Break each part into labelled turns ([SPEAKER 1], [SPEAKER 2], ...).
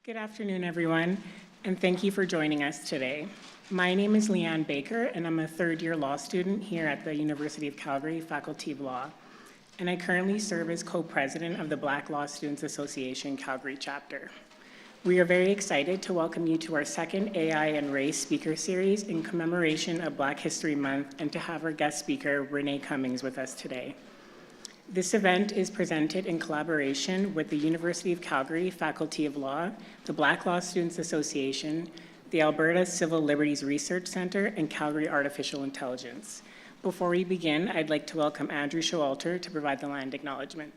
[SPEAKER 1] Good afternoon, everyone, and thank you for joining us today. My name is Leanne Baker, and I'm a third-year law student here at the University of Calgary Faculty of Law, and I currently serve as co-president of the Black Law Students Association Calgary chapter. We are very excited to welcome you to our second AI and Race speaker series in commemoration of Black History Month and to have our guest speaker, Renée Cummings, with us today. This event is presented in collaboration with the University of Calgary Faculty of Law, the Black Law Students Association, the Alberta Civil Liberties Research Centre, and Calgary Artificial Intelligence. Before we begin, I'd like to welcome Andrew Showalter to provide the land acknowledgement.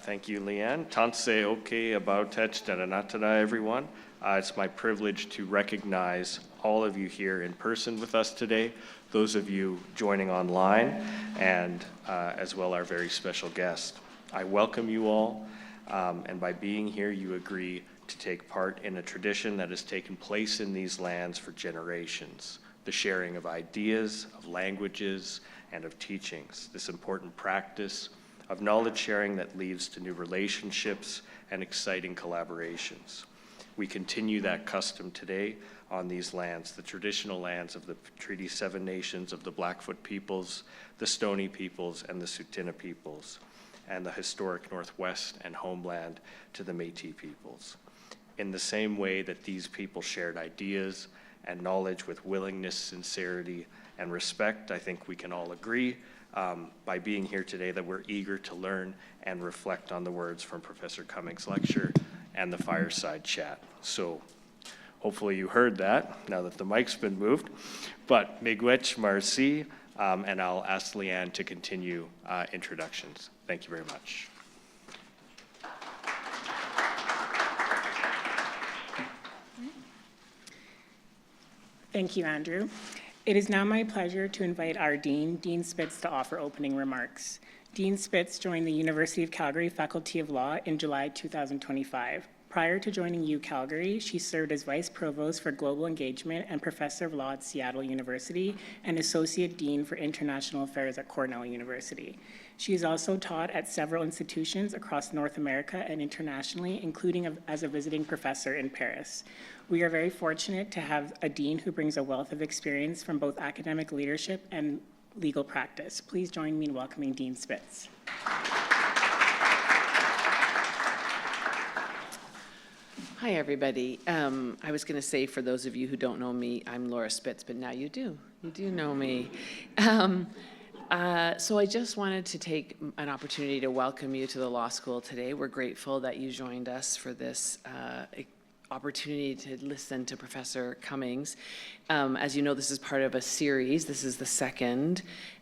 [SPEAKER 2] Thank you, Leanne. Tanse oke abautech daranatana, everyone. It's my privilege to recognize all of you here in person with us today, those of you joining online, and as well our very special guest. I welcome you all, and by being here, you agree to take part in a tradition that has taken place in these lands for generations, the sharing of ideas, of languages, and of teachings, this important practice of knowledge sharing that leads to new relationships and exciting collaborations. We continue that custom today on these lands, the traditional lands of the Treaty 7 nations of the Blackfoot peoples, the Stoney peoples, and the Tsuut'ina peoples, and the historic Northwest and homeland to the Métis peoples. In the same way that these people shared ideas and knowledge with willingness, sincerity, and respect, I think we can all agree by being here today that we're eager to learn and reflect on the words from Professor Cummings' lecture and the fireside chat. So hopefully you heard that now that the mic's been moved. But miigwech marci, and I'll ask Leanne to continue introductions. Thank you very much.
[SPEAKER 1] Thank you, Andrew. It is now my pleasure to invite our Dean, Dean Spitz, to offer opening remarks. Dean Spitz joined the University of Calgary Faculty of Law in July 2025. Prior to joining UCalgary, she served as Vice Provost for Global Engagement and Professor of Law at Seattle University and Associate Dean for International Affairs at Cornell University. She has also taught at several institutions across North America and internationally, including as a visiting professor in Paris. We are very fortunate to have a dean who brings a wealth of experience from both academic leadership and legal practice. Please join me in welcoming Dean Spitz.
[SPEAKER 3] Hi, everybody. I was going to say, for those of you who don't know me, I'm Laura Spitz, but now you do. You do know me. So I just wanted to take an opportunity to welcome you to the law school today. We're grateful that you joined us for this opportunity to listen to Professor Cummings. As you know, this is part of a series. This is the second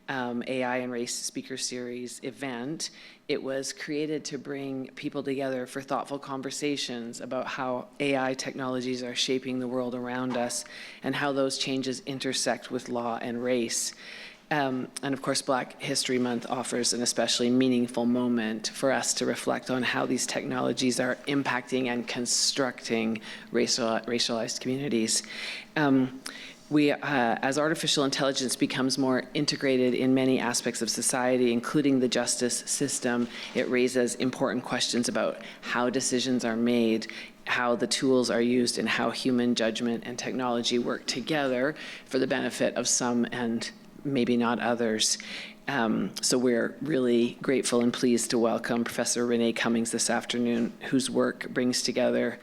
[SPEAKER 3] AI and Race Speaker Series event. It was created to bring people together for thoughtful conversations about how AI technologies are shaping the world around us and how those changes intersect with law and race. And of course, Black History Month offers an especially meaningful moment for us to reflect on how these technologies are impacting and constructing racialized communities. As artificial intelligence becomes more integrated in many aspects of society, including the justice system, it raises important questions about how decisions are made, how the tools are used, and how human judgment and technology work together for the benefit of some and maybe not others. So we're really grateful and pleased to welcome Professor Renée Cummings this afternoon, whose work brings together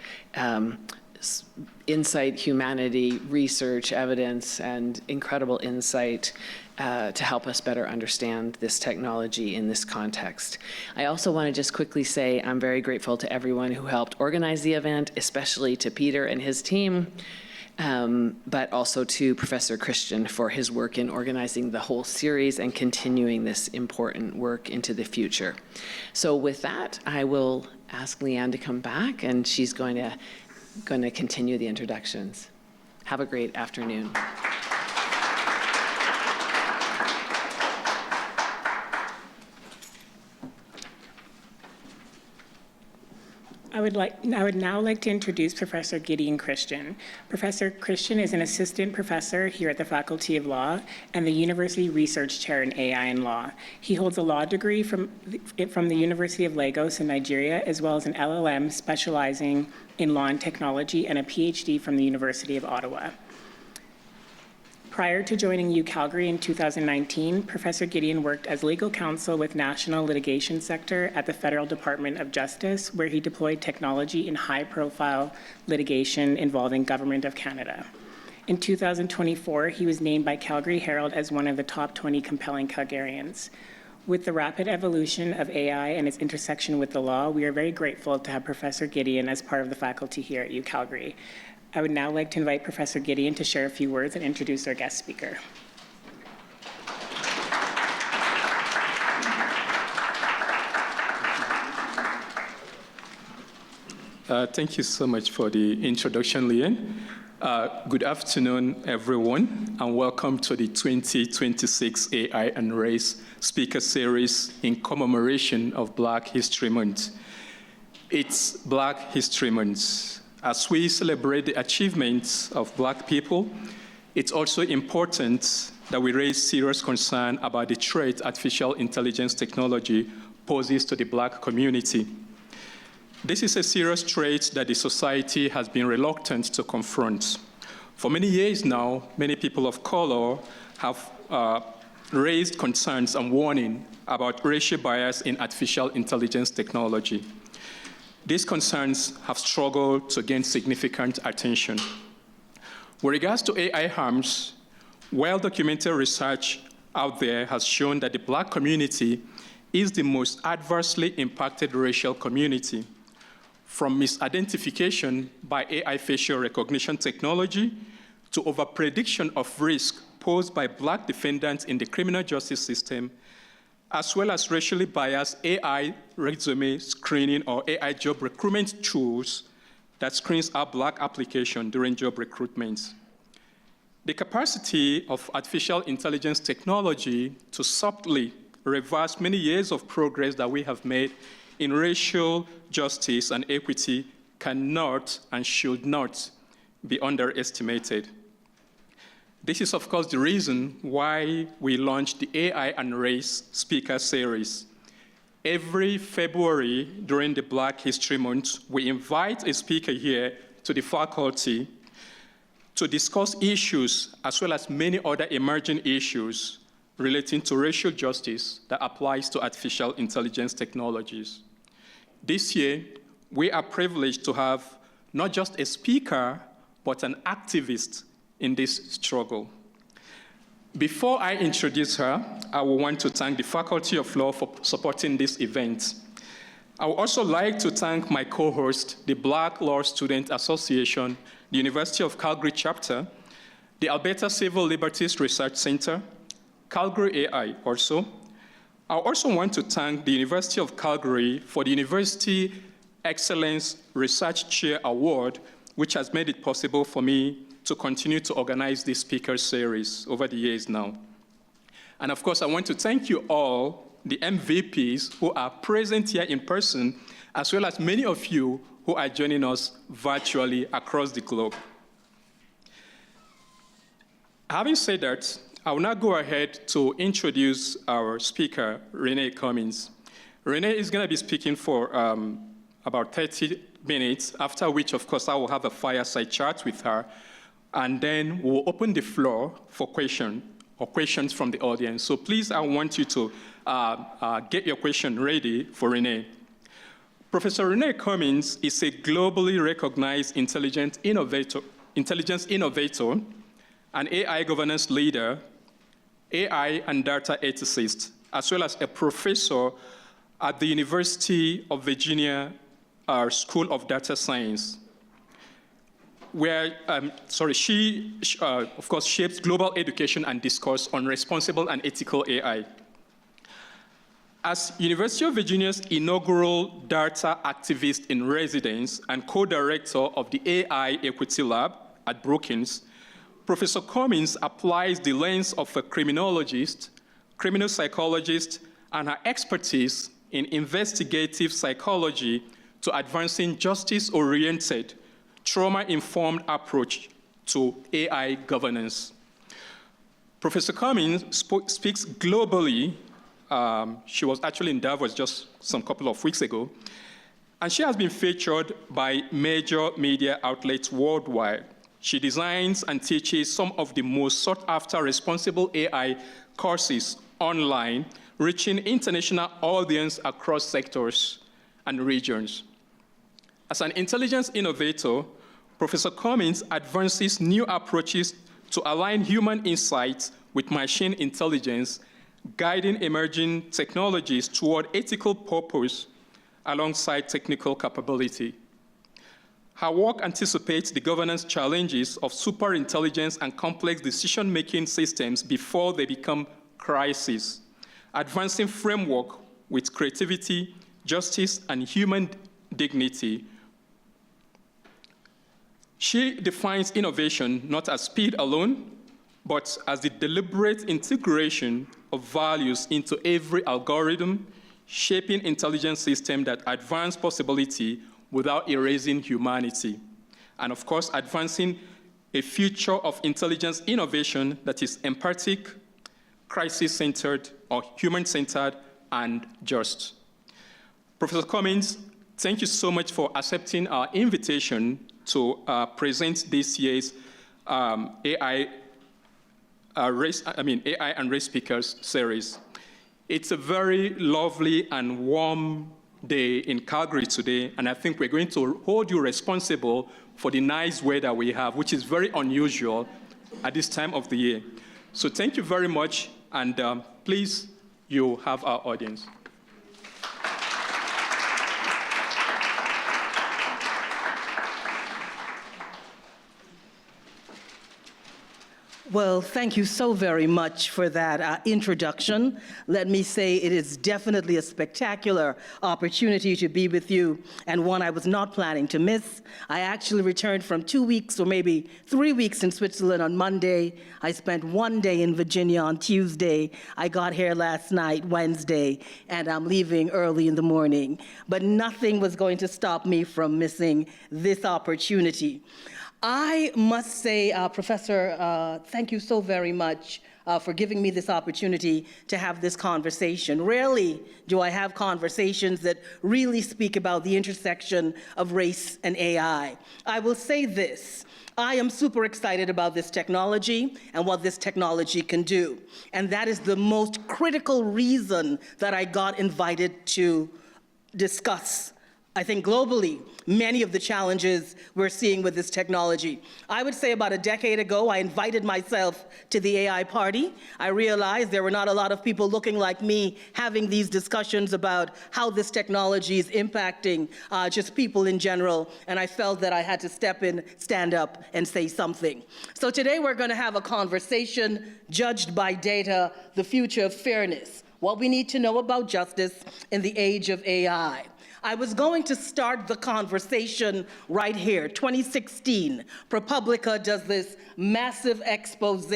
[SPEAKER 3] insight, humanity, research, evidence, and incredible insight to help us better understand this technology in this context. I also want to just quickly say I'm very grateful to everyone who helped organize the event, especially to Peter and his team, but also to Professor Christian for his work in organizing the whole series and continuing this important work into the future. So with that, I will ask Leanne to come back, and she's going to continue the introductions. Have a great afternoon.
[SPEAKER 1] I I would now like to introduce Professor Gideon Christian. Professor Christian is an assistant professor here at the Faculty of Law and the University Research Chair in AI and Law. He holds a law degree from the University of Lagos in Nigeria, as well as an LLM specializing in law and technology, and a PhD from the University of Ottawa. Prior to joining UCalgary in 2019, Professor Gideon worked as legal counsel with National Litigation Sector at the Federal Department of Justice, where he deployed technology in high-profile litigation involving Government of Canada. In 2024, he was named by Calgary Herald as one of the top 20 compelling Calgarians. With the rapid evolution of AI and its intersection with the law, we are very grateful to have Professor Gideon as part of the faculty here at UCalgary. I would now like to invite Professor Gideon to share a few words and introduce our guest speaker.
[SPEAKER 4] Thank you so much for the introduction, Leanne. Good afternoon, everyone, and welcome to the 2026 AI and Race Speaker Series in commemoration of Black History Month. It's Black History Month. As we celebrate the achievements of Black people, it's also important that we raise serious concern about the threat artificial intelligence technology poses to the Black community. This is a serious threat that the society has been reluctant to confront. For many years now, many people of color have raised concerns and warning about racial bias in artificial intelligence technology. These concerns have struggled to gain significant attention. With regards to AI harms, well-documented research out there has shown that the Black community is the most adversely impacted racial community. From misidentification by AI facial recognition technology to overprediction of risk posed by Black defendants in the criminal justice system, as well as racially biased AI resume screening or AI job recruitment tools that screens out Black application during job recruitment. The capacity of artificial intelligence technology to subtly reverse many years of progress that we have made in racial justice and equity cannot and should not be underestimated. This is, of course, the reason why we launched the AI and Race Speaker Series. Every February during the Black History Month, we invite a speaker here to the faculty to discuss issues as well as many other emerging issues relating to racial justice that applies to artificial intelligence technologies. This year, we are privileged to have not just a speaker, but an activist in this struggle. Before I introduce her, I will want to thank the Faculty of Law for supporting this event. I would also like to thank my co-host, the Black Law Student Association, the University of Calgary chapter, the Alberta Civil Liberties Research Center, Calgary AI also. I also want to thank the University of Calgary for the University Excellence Research Chair Award, which has made it possible for me to continue to organize this speaker series over the years now. And of course, I want to thank you all, the MVPs who are present here in person, as well as many of you who are joining us virtually across the globe. Having said that, I will now go ahead to introduce our speaker, Renée Cummings. Renée is going to be speaking for about 30 minutes, after which, of course, I will have a fireside chat with her, and then we'll open the floor for questions from the audience. So please, I want you to get your question ready for Renée. Professor Renée Cummings is a globally recognized intelligence innovator, an AI governance leader, AI and data ethicist, as well as a professor at the University of Virginia School of Data Science, where she of course, shapes global education and discourse on responsible and ethical AI. As University of Virginia's inaugural data activist in residence and co-director of the AI Equity Lab at Brookings, Professor Cummings applies the lens of a criminologist, criminal psychologist, and her expertise in investigative psychology to advancing justice-oriented, trauma-informed approach to AI governance. Professor Cummings speaks globally. She was actually in Davos just some couple of weeks ago, and she has been featured by major media outlets worldwide. She designs and teaches some of the most sought-after responsible AI courses online, reaching international audience across sectors and regions. As an intelligence innovator, Professor Cummings advances new approaches to align human insights with machine intelligence, guiding emerging technologies toward ethical purpose alongside technical capability. Her work anticipates the governance challenges of superintelligence and complex decision-making systems before they become crises, advancing framework with creativity, justice, and human dignity. She defines innovation not as speed alone, but as the deliberate integration of values into every algorithm, shaping intelligence systems that advance possibility without erasing humanity. And of course, advancing a future of intelligence innovation that is empathic, crisis-centered, or human-centered, and just. Professor Cummings, thank you so much for accepting our invitation to present this year's AI and Race Speakers series. It's a very lovely and warm day in Calgary today, and I think we're going to hold you responsible for the nice weather we have, which is very unusual at this time of the year. So thank you very much, and please, you have our audience.
[SPEAKER 5] Well, thank you so very much for that introduction. Let me say it is definitely a spectacular opportunity to be with you, and one I was not planning to miss. I actually returned from 2 weeks or maybe 3 weeks in Switzerland on Monday. I spent 1 day in Virginia on Tuesday. I got here last night, Wednesday, and I'm leaving early in the morning. But nothing was going to stop me from missing this opportunity. I must say, Professor, thank you so very much for giving me this opportunity to have this conversation. Rarely do I have conversations that really speak about the intersection of race and AI. I will say this. I am super excited about this technology and what this technology can do. And that is the most critical reason that I got invited to discuss, I think globally, many of the challenges we're seeing with this technology. I would say about a decade ago, I invited myself to the AI party. I realized there were not a lot of people looking like me having these discussions about how this technology is impacting just people in general, and I felt that I had to step in, stand up, and say something. So today we're going to have a conversation judged by data, the future of fairness, what we need to know about justice in the age of AI. I was going to start the conversation right here. 2016, ProPublica does this massive expose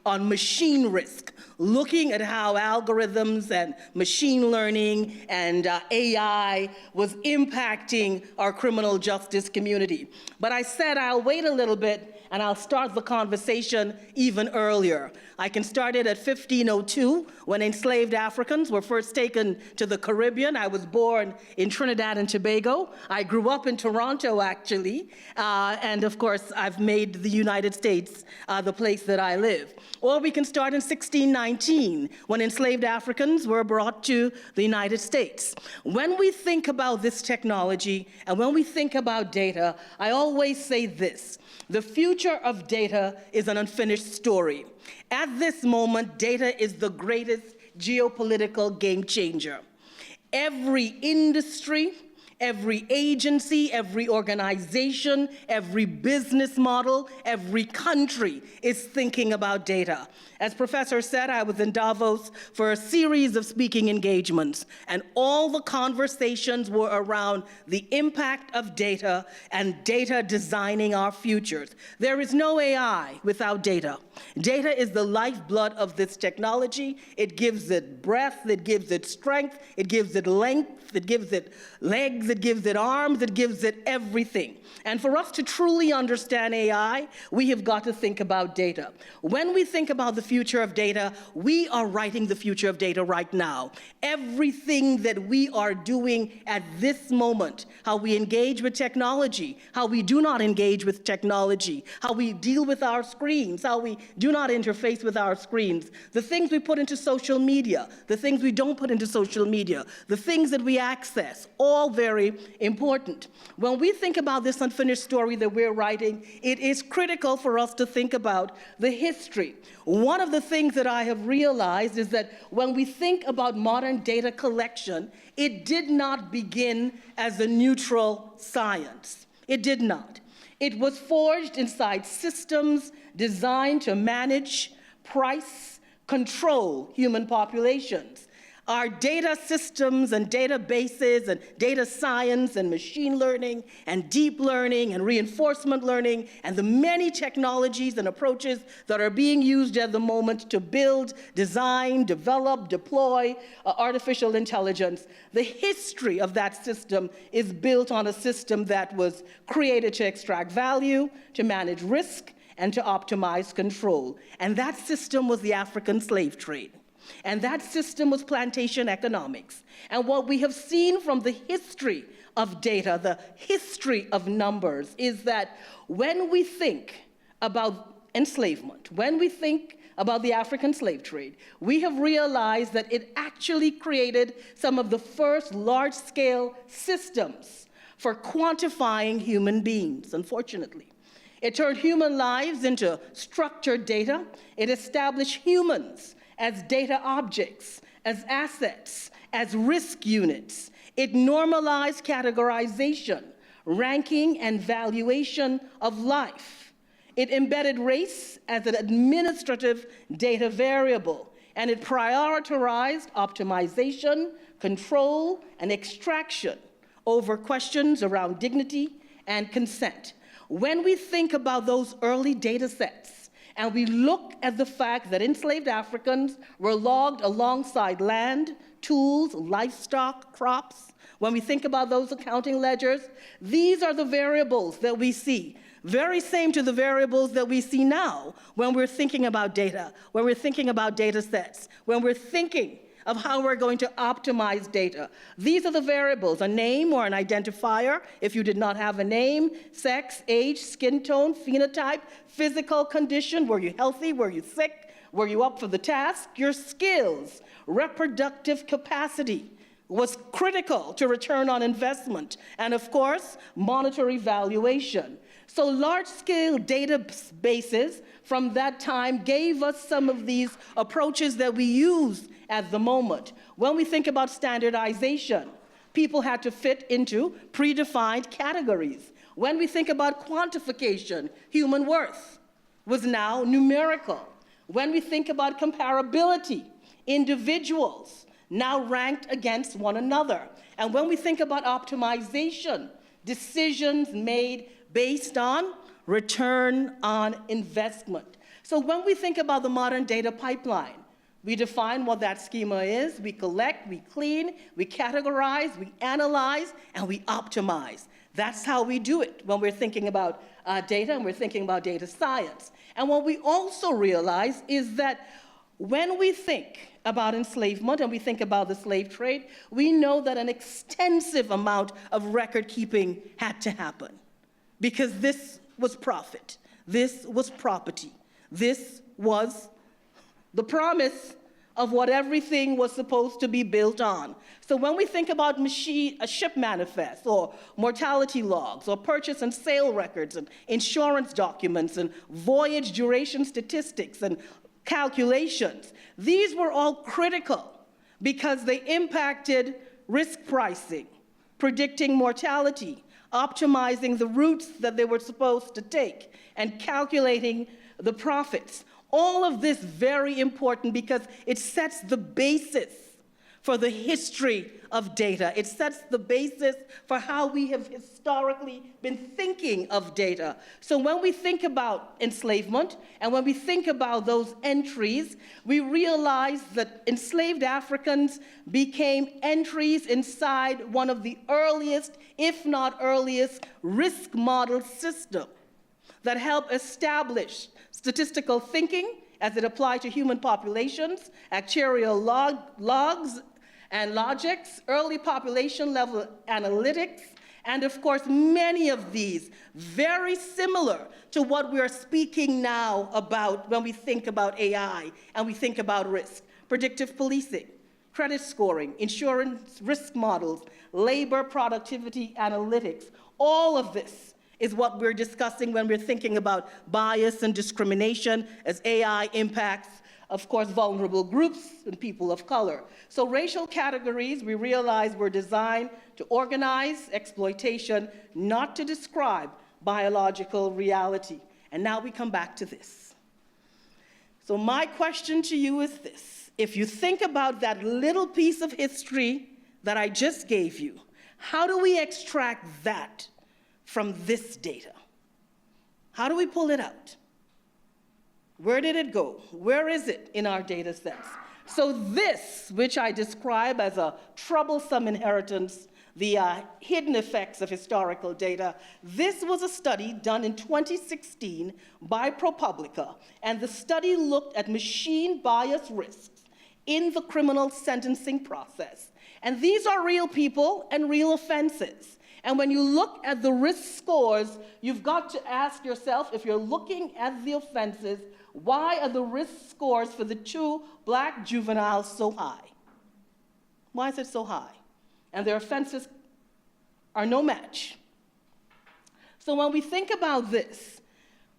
[SPEAKER 5] on machine risk, looking at how algorithms and machine learning and AI was impacting our criminal justice community. But I said I'll wait a little bit and I'll start the conversation even earlier. I can start it at 1502, when enslaved Africans were first taken to the Caribbean. I was born in Trinidad and Tobago. I grew up in Toronto, actually. And of course, I've made the United States the place that I live. Or we can start in 1619, when enslaved Africans were brought to the United States. When we think about this technology and when we think about data, I always say this. The future of data is an unfinished story. At this moment, data is the greatest geopolitical game changer. Every industry, every agency, every organization, every business model, every country is thinking about data. As Professor said, I was in Davos for a series of speaking engagements, and all the conversations were around the impact of data and data designing our futures. There is no AI without data. Data is the lifeblood of this technology. It gives it breadth, it gives it strength, it gives it length, it gives it legs, legs, it gives it arms, it gives it everything. And for us to truly understand AI, we have got to think about data. When we think about the future of data, we are writing the future of data right now. Everything that we are doing at this moment, how we engage with technology, how we do not engage with technology, how we deal with our screens, how we do not interface with our screens, the things we put into social media, the things we don't put into social media, the things that we access, all very important. When we think about this unfinished story that we're writing, it is critical for us to think about the history. One of the things that I have realized is that when we think about modern data collection, it did not begin as a neutral science. It did not. It was forged inside systems designed to manage, price, control human populations. Our data systems and databases and data science and machine learning and deep learning and reinforcement learning and the many technologies and approaches that are being used at the moment to build, design, develop, deploy artificial intelligence, the history of that system is built on a system that was created to extract value, to manage risk, and to optimize control. And that system was the African slave trade. And that system was plantation economics. And what we have seen from the history of data, the history of numbers, is that when we think about enslavement, when we think about the African slave trade, we have realized that it actually created some of the first large-scale systems for quantifying human beings, unfortunately. It turned human lives into structured data. It established humans as data objects, as assets, as risk units. It normalized categorization, ranking, and valuation of life. It embedded race as an administrative data variable, and it prioritized optimization, control, and extraction over questions around dignity and consent. When we think about those early data sets, and we look at the fact that enslaved Africans were logged alongside land, tools, livestock, crops. When we think about those accounting ledgers, these are the variables that we see, very same to the variables that we see now when we're thinking about data, when we're thinking about data sets, when we're thinking of how we're going to optimize data. These are the variables, a name or an identifier, if you did not have a name, sex, age, skin tone, phenotype, physical condition, were you healthy, were you sick, were you up for the task, your skills, reproductive capacity was critical to return on investment, and of course, monetary valuation. So large-scale databases from that time gave us some of these approaches that we use at the moment. When we think about standardization, people had to fit into predefined categories. When we think about quantification, human worth was now numerical. When we think about comparability, individuals now ranked against one another. And when we think about optimization, decisions made based on return on investment. So when we think about the modern data pipeline, we define what that schema is, we collect, we clean, we categorize, we analyze, and we optimize. That's how we do it when we're thinking about data and we're thinking about data science. And what we also realize is that when we think about enslavement and we think about the slave trade, we know that an extensive amount of record keeping had to happen because this was profit, this was property, this was the promise of what everything was supposed to be built on. So when we think about ship manifests or mortality logs or purchase and sale records and insurance documents and voyage duration statistics and calculations, these were all critical because they impacted risk pricing, predicting mortality, optimizing the routes that they were supposed to take, and calculating the profits. All of this very important because it sets the basis for the history of data. It sets the basis for how we have historically been thinking of data. So when we think about enslavement and when we think about those entries, we realize that enslaved Africans became entries inside one of the earliest, if not earliest, risk model systems that help establish statistical thinking as it applied to human populations, actuarial logs and logics, early population level analytics, and of course many of these very similar to what we are speaking now about when we think about AI and we think about risk. Predictive policing, credit scoring, insurance risk models, labor productivity analytics, all of this is what we're discussing when we're thinking about bias and discrimination as AI impacts, of course, vulnerable groups and people of color. So racial categories, we realize, were designed to organize exploitation, not to describe biological reality. And now we come back to this. So my question to you is this. If you think about that little piece of history that I just gave you, how do we extract that from this data? How do we pull it out? Where did it go? Where is it in our data sets? So this, which I describe as a troublesome inheritance, the hidden effects of historical data, this was a study done in 2016 by ProPublica, and the study looked at machine bias risks in the criminal sentencing process. And these are real people and real offenses. And when you look at the risk scores, you've got to ask yourself, if you're looking at the offenses, why are the risk scores for the 2 black juveniles so high? Why is it so high? And their offenses are no match. So when we think about this,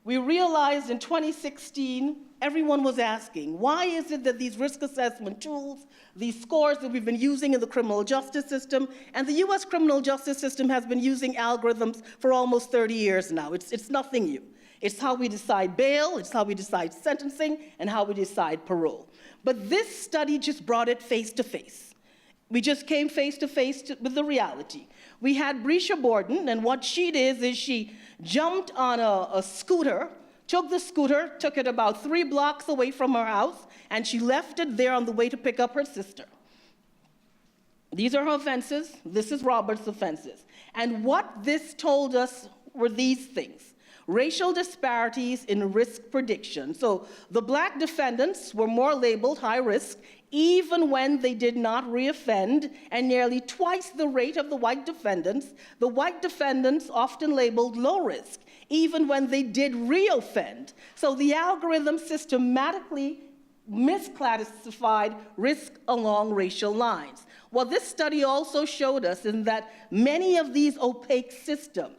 [SPEAKER 5] we realized in 2016, everyone was asking, why is it that these risk assessment tools, these scores that we've been using in the criminal justice system, and the US criminal justice system has been using algorithms for almost 30 years now. It's nothing new. It's how we decide bail, it's how we decide sentencing, and how we decide parole. But this study just brought it face to face. We just came face to face with the reality. We had Brescia Borden, and what she did is she jumped on a scooter, took the scooter, took it about 3 blocks away from her house, and she left it there on the way to pick up her sister. These are her offenses. This is Robert's offenses. And what this told us were these things. Racial disparities in risk prediction. So the black defendants were more labeled high risk, even when they did not reoffend, and nearly twice the rate of the white defendants often labeled low risk, even when they did reoffend. So the algorithm systematically misclassified risk along racial lines. What this study also showed us is that many of these opaque systems,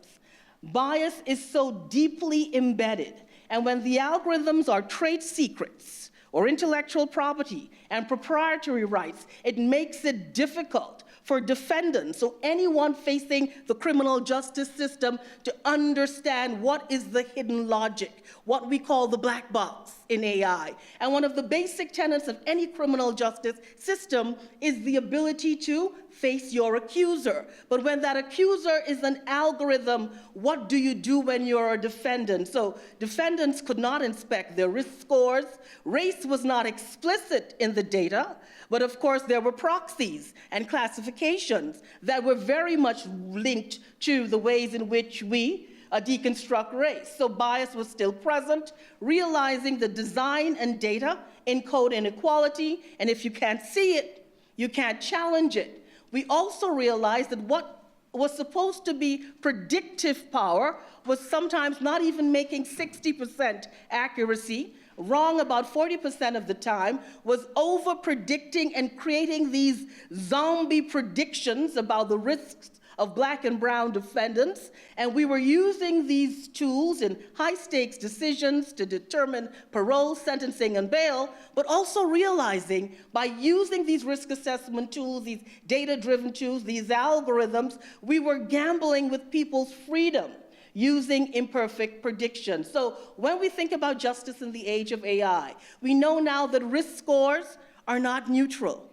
[SPEAKER 5] bias is so deeply embedded, and when the algorithms are trade secrets or intellectual property and proprietary rights, it makes it difficult for defendants, so anyone facing the criminal justice system, to understand what is the hidden logic, what we call the black box in AI. And one of the basic tenets of any criminal justice system is the ability to face your accuser. But when that accuser is an algorithm, what do you do when you're a defendant? So defendants could not inspect their risk scores. Race was not explicit in the data, but of course there were proxies and classifications that were very much linked to the ways in which we deconstruct race. So bias was still present, realizing the design and data encode inequality, and if you can't see it, you can't challenge it. We also realized that what was supposed to be predictive power was sometimes not even making 60% accuracy, wrong about 40% of the time, was over-predicting and creating these zombie predictions about the risks of black and brown defendants, and we were using these tools in high-stakes decisions to determine parole, sentencing, and bail, but also realizing by using these risk assessment tools, these data-driven tools, these algorithms, we were gambling with people's freedom using imperfect prediction. So when we think about justice in the age of AI, we know now that risk scores are not neutral.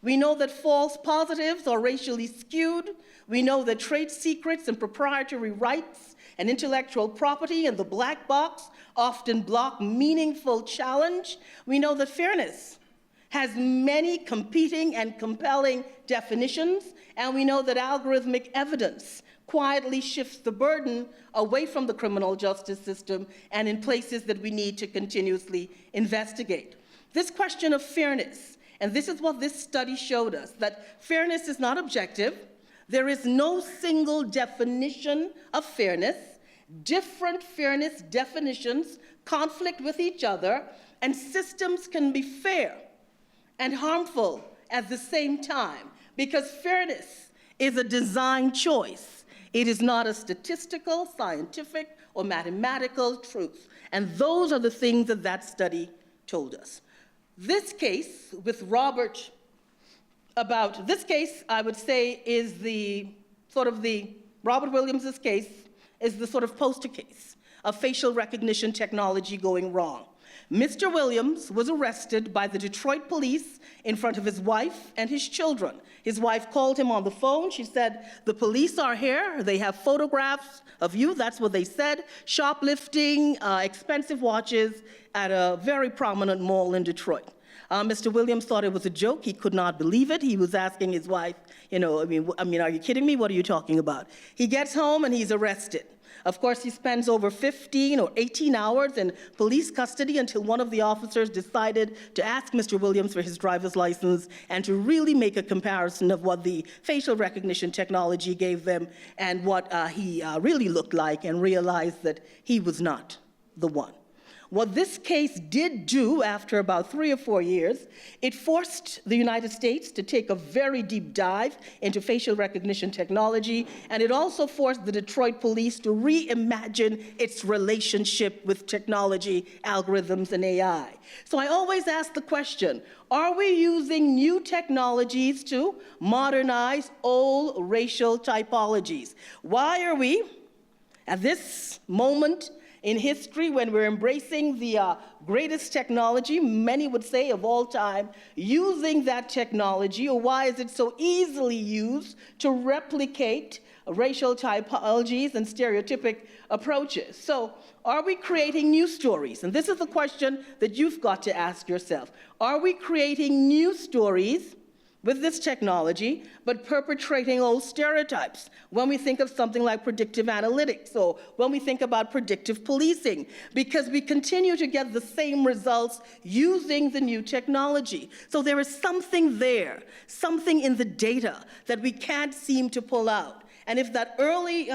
[SPEAKER 5] We know that false positives are racially skewed. We know that trade secrets and proprietary rights and intellectual property and the black box often block meaningful challenge. We know that fairness has many competing and compelling definitions, and we know that algorithmic evidence quietly shifts the burden away from the criminal justice system and in places that we need to continuously investigate. This question of fairness, and this is what this study showed us, that fairness is not objective. There is no single definition of fairness. Different fairness definitions conflict with each other, and systems can be fair and harmful at the same time, because fairness is a design choice. It is not a statistical, scientific, or mathematical truth. And those are the things that that study told us. This case with Robert, this case, I would say, is Robert Williams's case is the sort of poster case of facial recognition technology going wrong. Mr. Williams was arrested by the Detroit police in front of his wife and his children. His wife called him on the phone. She said, "The police are here. They have photographs of you." That's what they said. Shoplifting, expensive watches at a very prominent mall in Detroit. Mr. Williams thought it was a joke. He could not believe it. He was asking his wife, are you kidding me? What are you talking about? He gets home and he's arrested. Of course, he spends over 15 or 18 hours in police custody until one of the officers decided to ask Mr. Williams for his driver's license and to really make a comparison of what the facial recognition technology gave them and what he really looked like, and realized that he was not the one. What this case did do after about 3 or 4 years, it forced the United States to take a very deep dive into facial recognition technology, and it also forced the Detroit police to reimagine its relationship with technology, algorithms, and AI. So I always ask the question, are we using new technologies to modernize old racial typologies? Why are we, at this moment in history, when we're embracing the greatest technology, many would say of all time, using that technology, or why is it so easily used to replicate racial typologies and stereotypic approaches? So are we creating new stories? And this is the question that you've got to ask yourself. Are we creating new stories with this technology, but perpetrating old stereotypes? When we think of something like predictive analytics, or when we think about predictive policing, because we continue to get the same results using the new technology. So there is something there, something in the data that we can't seem to pull out. And if that early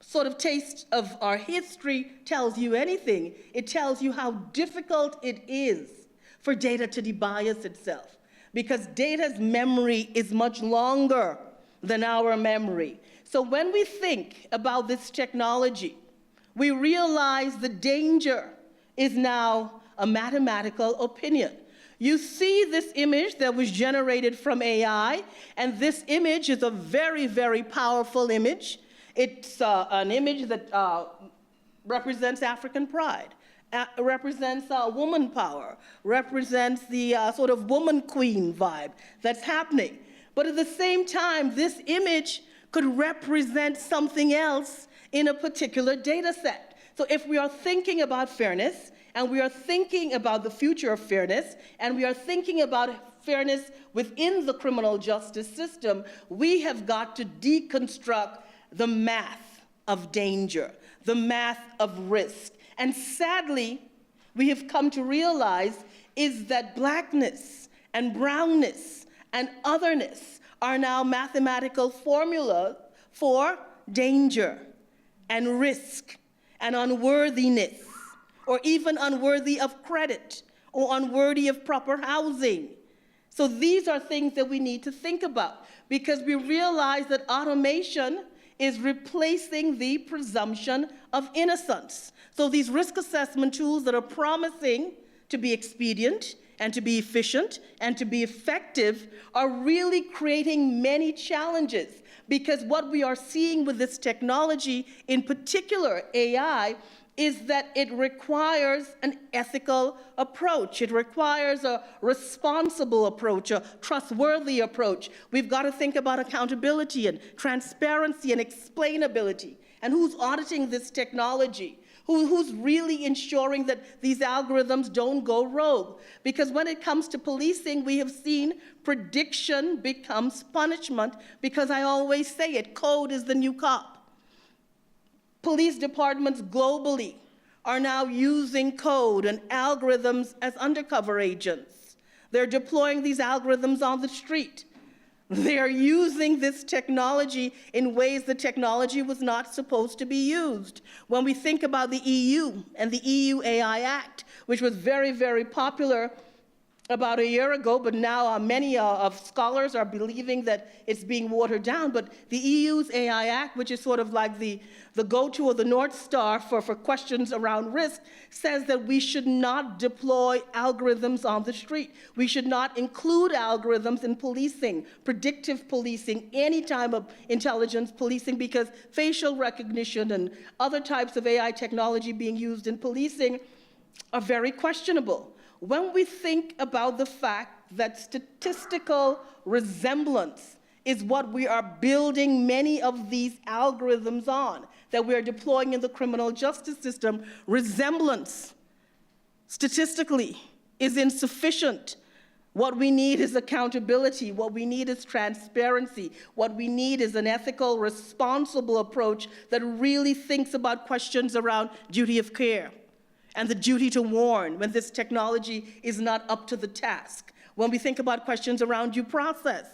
[SPEAKER 5] sort of taste of our history tells you anything, it tells you how difficult it is for data to debias itself, because data's memory is much longer than our memory. So when we think about this technology, we realize the danger is now a mathematical opinion. You see this image that was generated from AI, and this image is a very, very powerful image. It's an image that represents African pride. Represents woman power, represents the sort of woman queen vibe that's happening. But at the same time, this image could represent something else in a particular data set. So if we are thinking about fairness, and we are thinking about the future of fairness, and we are thinking about fairness within the criminal justice system, we have got to deconstruct the math of danger, the math of risk. And sadly, we have come to realize is that blackness and brownness and otherness are now mathematical formulas for danger and risk and unworthiness, or even unworthy of credit or unworthy of proper housing. So these are things that we need to think about, because we realize that automation is replacing the presumption of innocence. So these risk assessment tools that are promising to be expedient and to be efficient and to be effective are really creating many challenges, because what we are seeing with this technology, in particular AI, is that it requires an ethical approach. It requires a responsible approach, a trustworthy approach. We've got to think about accountability and transparency and explainability. And who's auditing this technology? Who's really ensuring that these algorithms don't go rogue? Because when it comes to policing, we have seen prediction becomes punishment, because I always say it, code is the new cop. Police departments globally are now using code and algorithms as undercover agents. They're deploying these algorithms on the street. They are using this technology in ways the technology was not supposed to be used. When we think about the EU and the EU AI Act, which was very, very popular about a year ago, but now many of scholars are believing that it's being watered down. But the EU's AI Act, which is sort of like the go-to or the North Star for questions around risk, says that we should not deploy algorithms on the street. We should not include algorithms in policing, predictive policing, any type of intelligence policing, because facial recognition and other types of AI technology being used in policing are very questionable. When we think about the fact that statistical resemblance is what we are building many of these algorithms on, that we are deploying in the criminal justice system, resemblance statistically is insufficient. What we need is accountability. What we need is transparency. What we need is an ethical, responsible approach that really thinks about questions around duty of care and the duty to warn when this technology is not up to the task. When we think about questions around due process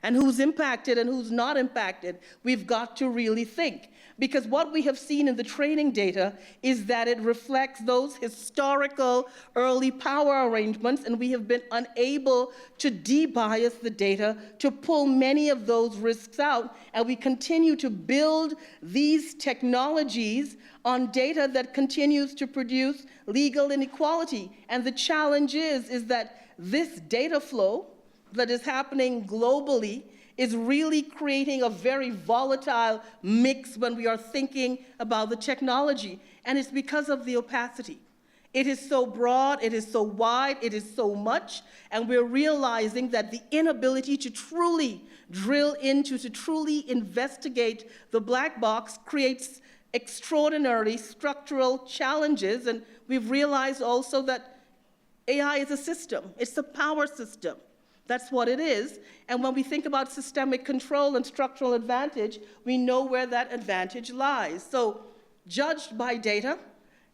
[SPEAKER 5] and who's impacted and who's not impacted, we've got to really think. Because what we have seen in the training data is that it reflects those historical early power arrangements, and we have been unable to de-bias the data to pull many of those risks out, and we continue to build these technologies on data that continues to produce legal inequality. And the challenge is that this data flow that is happening globally is really creating a very volatile mix when we are thinking about the technology. And it's because of the opacity. It is so broad, it is so wide, it is so much, and we're realizing that the inability to truly drill into, to truly investigate the black box creates extraordinary structural challenges. And we've realized also that AI is a system. It's a power system. That's what it is. And when we think about systemic control and structural advantage, we know where that advantage lies. So, judged by data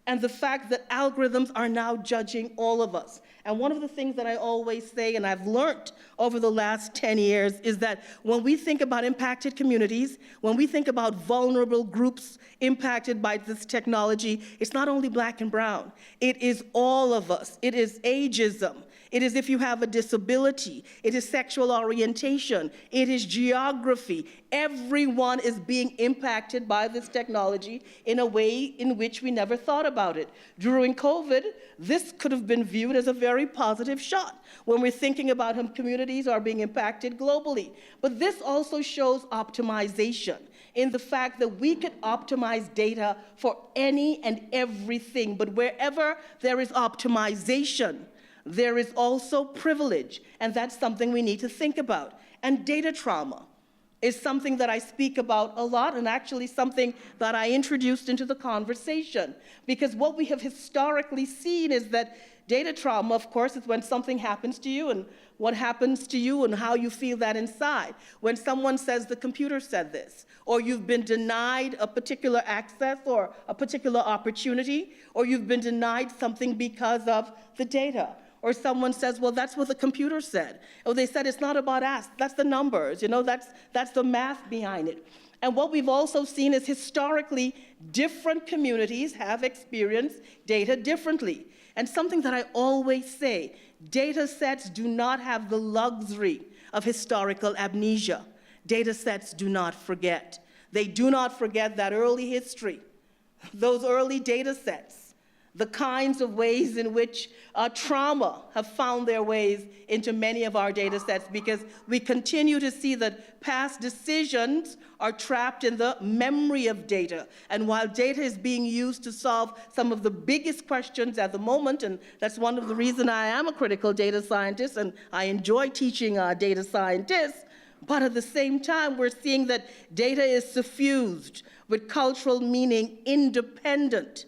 [SPEAKER 5] and the fact that algorithms are now judging all of us. And one of the things that I always say, and I've learned over the last 10 years, is that when we think about impacted communities, when we think about vulnerable groups impacted by this technology, it's not only black and brown. It is all of us. It is ageism. It is if you have a disability. It is sexual orientation. It is geography. Everyone is being impacted by this technology in a way in which we never thought about it. During COVID, this could have been viewed as a very positive shot when we're thinking about how communities are being impacted globally. But this also shows optimization in the fact that we could optimize data for any and everything, but wherever there is optimization, there is also privilege, and that's something we need to think about. And data trauma is something that I speak about a lot, and actually something that I introduced into the conversation. Because what we have historically seen is that data trauma, of course, is when something happens to you and what happens to you and how you feel that inside. When someone says the computer said this, or you've been denied a particular access or a particular opportunity, or you've been denied something because of the data. Or someone says, well, that's what the computer said. Or they said, it's not about us, that's the numbers, that's the math behind it. And what we've also seen is historically, different communities have experienced data differently. And something that I always say, data sets do not have the luxury of historical amnesia. Data sets do not forget. They do not forget that early history, those early data sets the kinds of ways in which trauma have found their ways into many of our data sets, because we continue to see that past decisions are trapped in the memory of data. And while data is being used to solve some of the biggest questions at the moment, and that's one of the reasons I am a critical data scientist and I enjoy teaching data scientists, but at the same time, we're seeing that data is suffused with cultural meaning independent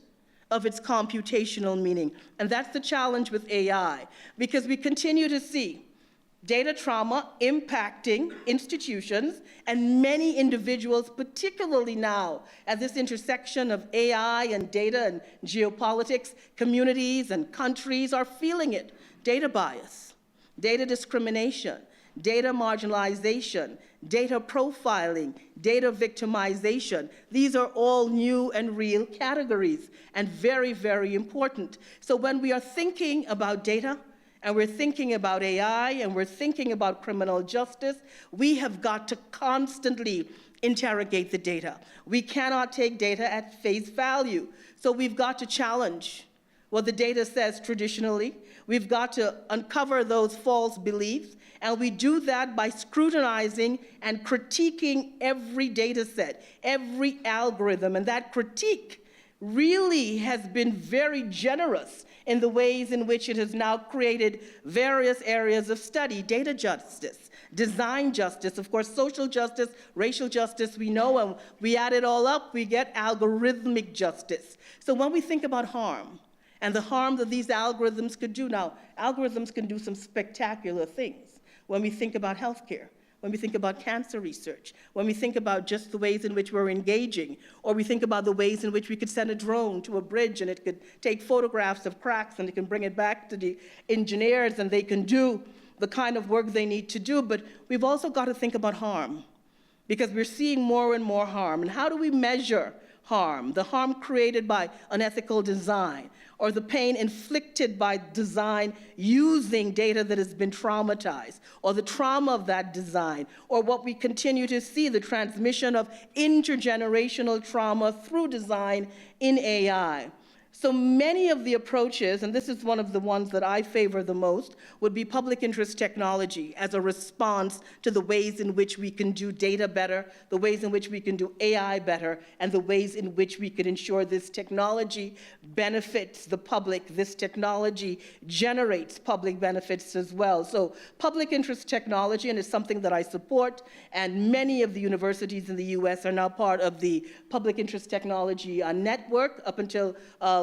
[SPEAKER 5] of its computational meaning. And that's the challenge with AI, because we continue to see data trauma impacting institutions and many individuals, particularly now at this intersection of AI and data and geopolitics. Communities and countries are feeling it. Data bias, data discrimination, data marginalization, data profiling, data victimization. These are all new and real categories and very, very important. So when we are thinking about data and we're thinking about AI and we're thinking about criminal justice, we have got to constantly interrogate the data. We cannot take data at face value. So we've got to challenge what the data says traditionally. We've got to uncover those false beliefs. And we do that by scrutinizing and critiquing every data set, every algorithm. And that critique really has been very generous in the ways in which it has now created various areas of study: data justice, design justice, of course, social justice, racial justice, we know, and we add it all up, we get algorithmic justice. So when we think about harm, and the harm that these algorithms could do, now, algorithms can do some spectacular things. When we think about healthcare, when we think about cancer research, when we think about just the ways in which we're engaging, or we think about the ways in which we could send a drone to a bridge and it could take photographs of cracks and it can bring it back to the engineers and they can do the kind of work they need to do. But we've also got to think about harm, because we're seeing more and more harm. And how do we measure harm? The harm created by unethical design, or the pain inflicted by design using data that has been traumatized, or the trauma of that design, or what we continue to see, the transmission of intergenerational trauma through design in AI. So many of the approaches, and this is one of the ones that I favor the most, would be public interest technology as a response to the ways in which we can do data better, the ways in which we can do AI better, and the ways in which we can ensure this technology benefits the public, this technology generates public benefits as well. So public interest technology, and it's something that I support, and many of the universities in the US are now part of the public interest technology network. Up until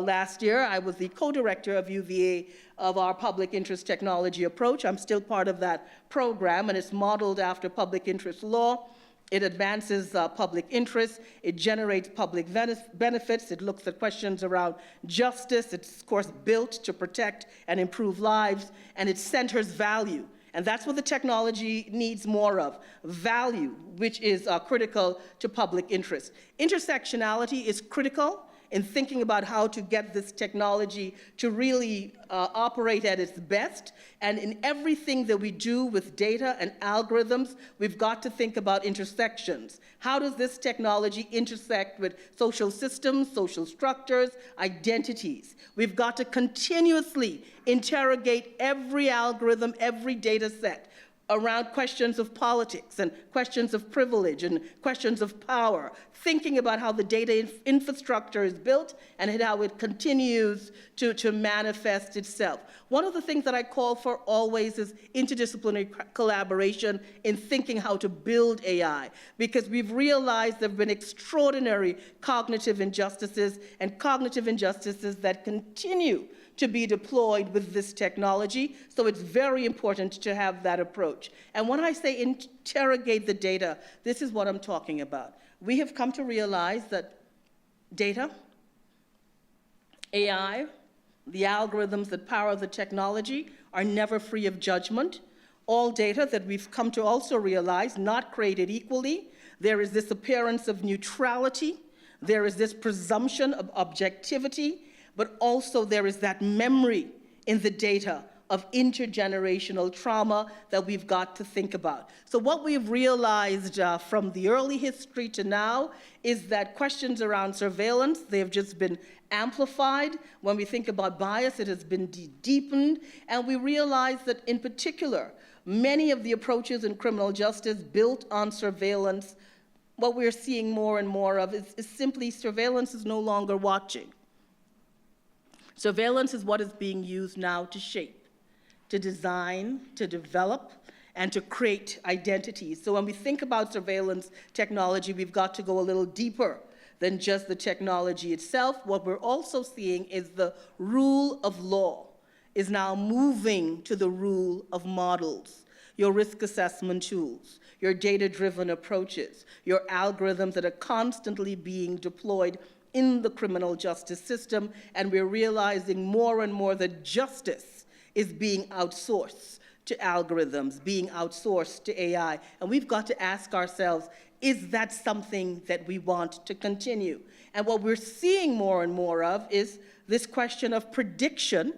[SPEAKER 5] last year, I was the co-director of UVA of our public interest technology approach. I'm still part of that program, and it's modeled after public interest law. It advances public interest. It generates public benefits. It looks at questions around justice. It's, of course, built to protect and improve lives, and it centers value. And that's what the technology needs more of: value, which is critical to public interest. Intersectionality is critical in thinking about how to get this technology to really operate at its best. And in everything that we do with data and algorithms, we've got to think about intersections. How does this technology intersect with social systems, social structures, identities? We've got to continuously interrogate every algorithm, every data set around questions of politics and questions of privilege and questions of power, thinking about how the data infrastructure is built and how it continues to manifest itself. One of the things that I call for always is interdisciplinary collaboration in thinking how to build AI, because we've realized there have been extraordinary cognitive injustices and cognitive injustices that continue to be deployed with this technology. So it's very important to have that approach. And when I say interrogate the data, this is what I'm talking about. We have come to realize that data, AI, the algorithms that power the technology are never free of judgment. All data that we've come to also realize, not created equally. There is this appearance of neutrality. There is this presumption of objectivity. But also there is that memory in the data of intergenerational trauma that we've got to think about. So what we've realized from the early history to now is that questions around surveillance, they have just been amplified. When we think about bias, it has been deepened. And we realize that in particular, many of the approaches in criminal justice built on surveillance, what we're seeing more and more of is simply surveillance is no longer watching. Surveillance is what is being used now to shape, to design, to develop, and to create identities. So when we think about surveillance technology, we've got to go a little deeper than just the technology itself. What we're also seeing is the rule of law is now moving to the rule of models, your risk assessment tools, your data-driven approaches, your algorithms that are constantly being deployed in the criminal justice system, and we're realizing more and more that justice is being outsourced to algorithms, being outsourced to AI. And we've got to ask ourselves, is that something that we want to continue? And what we're seeing more and more of is this question of prediction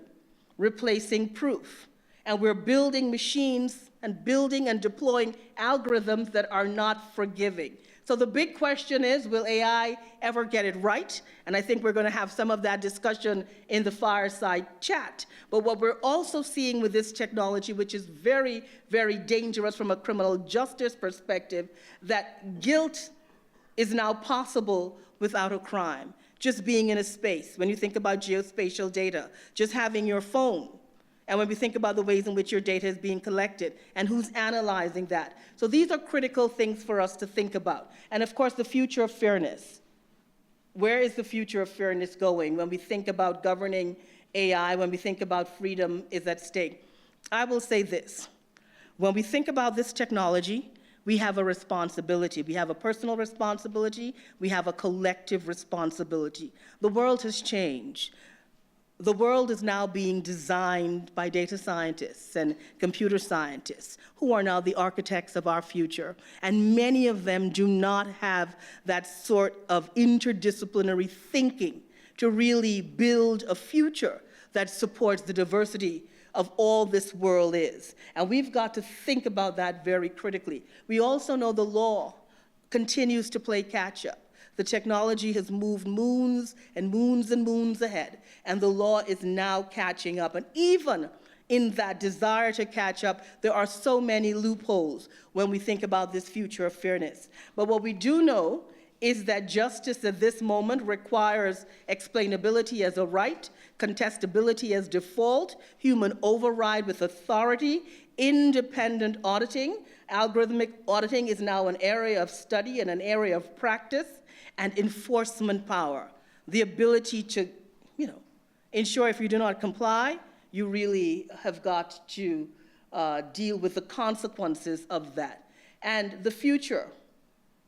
[SPEAKER 5] replacing proof. And we're building machines and building and deploying algorithms that are not forgiving. So the big question is, will AI ever get it right? And I think we're going to have some of that discussion in the fireside chat. But what we're also seeing with this technology, which is very, very dangerous from a criminal justice perspective, that guilt is now possible without a crime. Just being in a space, when you think about geospatial data, just having your phone, and when we think about the ways in which your data is being collected and who's analyzing that. So these are critical things for us to think about. And of course, the future of fairness. Where is the future of fairness going when we think about governing AI, when we think about freedom is at stake? I will say this. When we think about this technology, we have a responsibility. We have a personal responsibility. We have a collective responsibility. The world has changed. The world is now being designed by data scientists and computer scientists who are now the architects of our future. And many of them do not have that sort of interdisciplinary thinking to really build a future that supports the diversity of all this world is. And we've got to think about that very critically. We also know the law continues to play catch up. The technology has moved moons and moons and moons ahead, and the law is now catching up. And even in that desire to catch up, there are so many loopholes when we think about this future of fairness. But what we do know is that justice at this moment requires explainability as a right, contestability as default, human override with authority, independent auditing. Algorithmic auditing is now an area of study and an area of practice. And enforcement power, the ability to, ensure if you do not comply, you really have got to deal with the consequences of that. And the future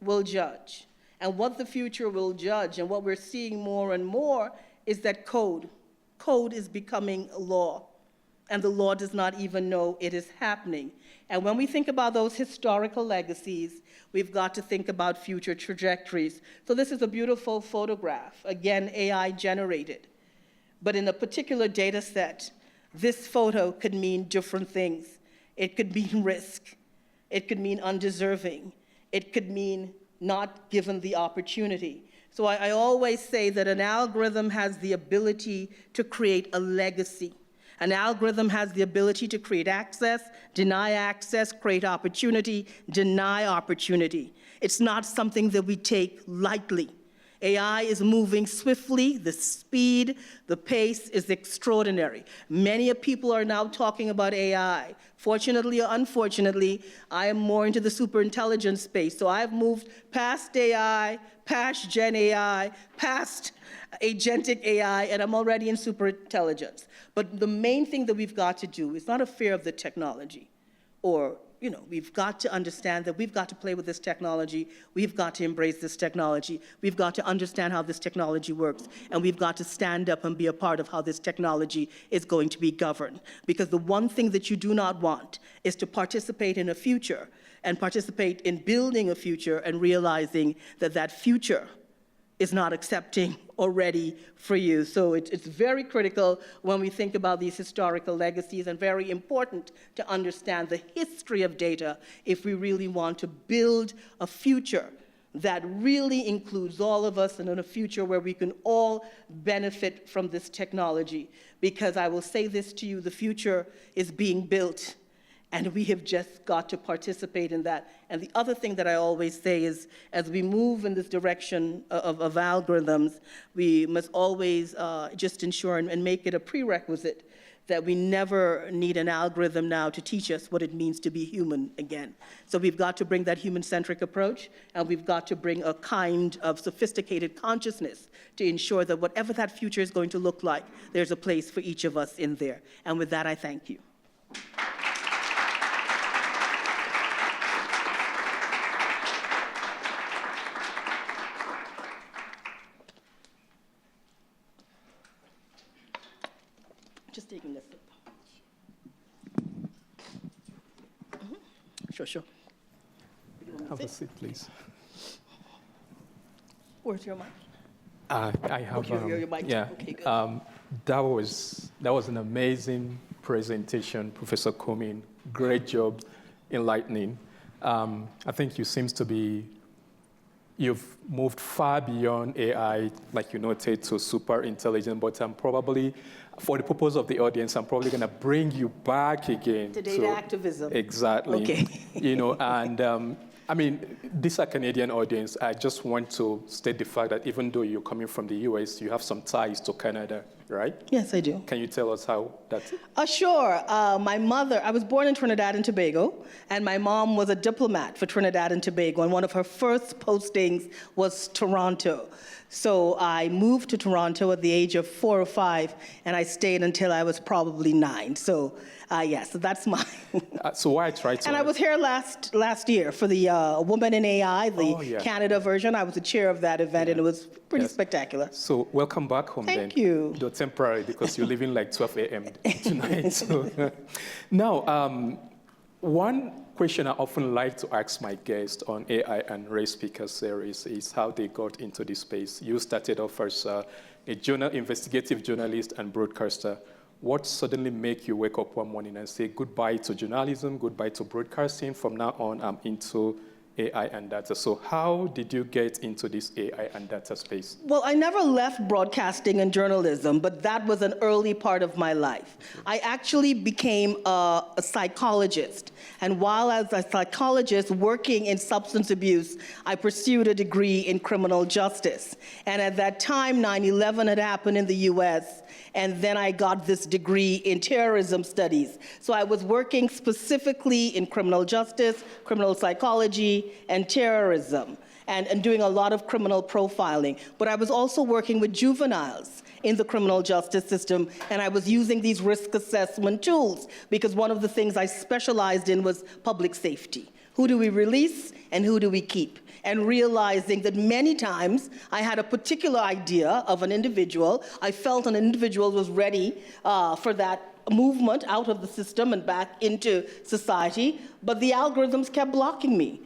[SPEAKER 5] will judge. And what the future will judge, and what we're seeing more and more, is that code is becoming law. And the law does not even know it is happening. And when we think about those historical legacies, we've got to think about future trajectories. So this is a beautiful photograph, again, AI generated. But in a particular data set, this photo could mean different things. It could mean risk. It could mean undeserving. It could mean not given the opportunity. So I always say that an algorithm has the ability to create a legacy. An algorithm has the ability to create access, deny access, create opportunity, deny opportunity. It's not something that we take lightly. AI is moving swiftly. The speed, the pace is extraordinary. Many people are now talking about AI. Fortunately or unfortunately, I am more into the superintelligence space. So I've moved past AI, past Gen AI, past agentic AI, and I'm already in superintelligence. But the main thing that we've got to do is not a fear of the technology, or we've got to understand that we've got to play with this technology, we've got to embrace this technology, we've got to understand how this technology works, and we've got to stand up and be a part of how this technology is going to be governed. Because the one thing that you do not want is to participate in a future and participate in building a future and realizing that that future is not accepting or ready for you. So it's very critical when we think about these historical legacies, and very important to understand the history of data if we really want to build a future that really includes all of us, and in a future where we can all benefit from this technology. Because I will say this to you, the future is being built, and we have just got to participate in that. And the other thing that I always say is, as we move in this direction of algorithms, we must always just ensure and make it a prerequisite that we never need an algorithm now to teach us what it means to be human again. So we've got to bring that human-centric approach, and we've got to bring a kind of sophisticated consciousness to ensure that whatever that future is going to look like, there's a place for each of us in there. And with that, I thank you. Just taking this. Sure.
[SPEAKER 4] Have a seat, please.
[SPEAKER 5] Where's your mic?
[SPEAKER 4] I have.
[SPEAKER 5] Okay, your mic.
[SPEAKER 4] Yeah.
[SPEAKER 5] Okay, good.
[SPEAKER 4] That was an amazing presentation, Professor Cummings. Great job, enlightening. I think you've moved far beyond AI, like you noted, to super intelligent, but I'm probably, for the purpose of the audience, I'm probably going to bring you back again.
[SPEAKER 5] To data activism.
[SPEAKER 4] Exactly.
[SPEAKER 5] Okay.
[SPEAKER 4] And I mean, this is a Canadian audience. I just want to state the fact that even though you're coming from the US, you have some ties to Canada, right?
[SPEAKER 5] Yes, I do.
[SPEAKER 4] Can you tell us how that?
[SPEAKER 5] Sure. My mother, I was born in Trinidad and Tobago, and my mom was a diplomat for Trinidad and Tobago, and one of her first postings was Toronto. So I moved to Toronto at the age of 4 or 5, and I stayed until I was probably 9. So so that's my.
[SPEAKER 4] So why I tried to.
[SPEAKER 5] And I was here last year for the Woman in AI, the Canada version. I was the chair of that event, and it was pretty spectacular.
[SPEAKER 4] So welcome back home.
[SPEAKER 5] Thank you.
[SPEAKER 4] Though temporary, because you're leaving like 12 a.m. tonight. So. Now, one question I often like to ask my guests on AI and Race Speaker Series is how they got into this space. You started off as a investigative journalist and broadcaster. What suddenly make you wake up one morning and say goodbye to journalism, goodbye to broadcasting, from now on I'm into AI and data? So how did you get into this AI and data space? Well,
[SPEAKER 5] I never left broadcasting and journalism, but that was an early part of my life. I actually became a psychologist. And while I was a psychologist working in substance abuse, I pursued a degree in criminal justice. And at that time, 9/11 had happened in the US, and then I got this degree in terrorism studies. So I was working specifically in criminal justice, criminal psychology, and terrorism, and doing a lot of criminal profiling. But I was also working with juveniles in the criminal justice system, and I was using these risk assessment tools, because one of the things I specialized in was public safety. Who do we release and who do we keep? And realizing that many times I had a particular idea of an individual. I felt an individual was ready for that movement out of the system and back into society, but the algorithms kept blocking me.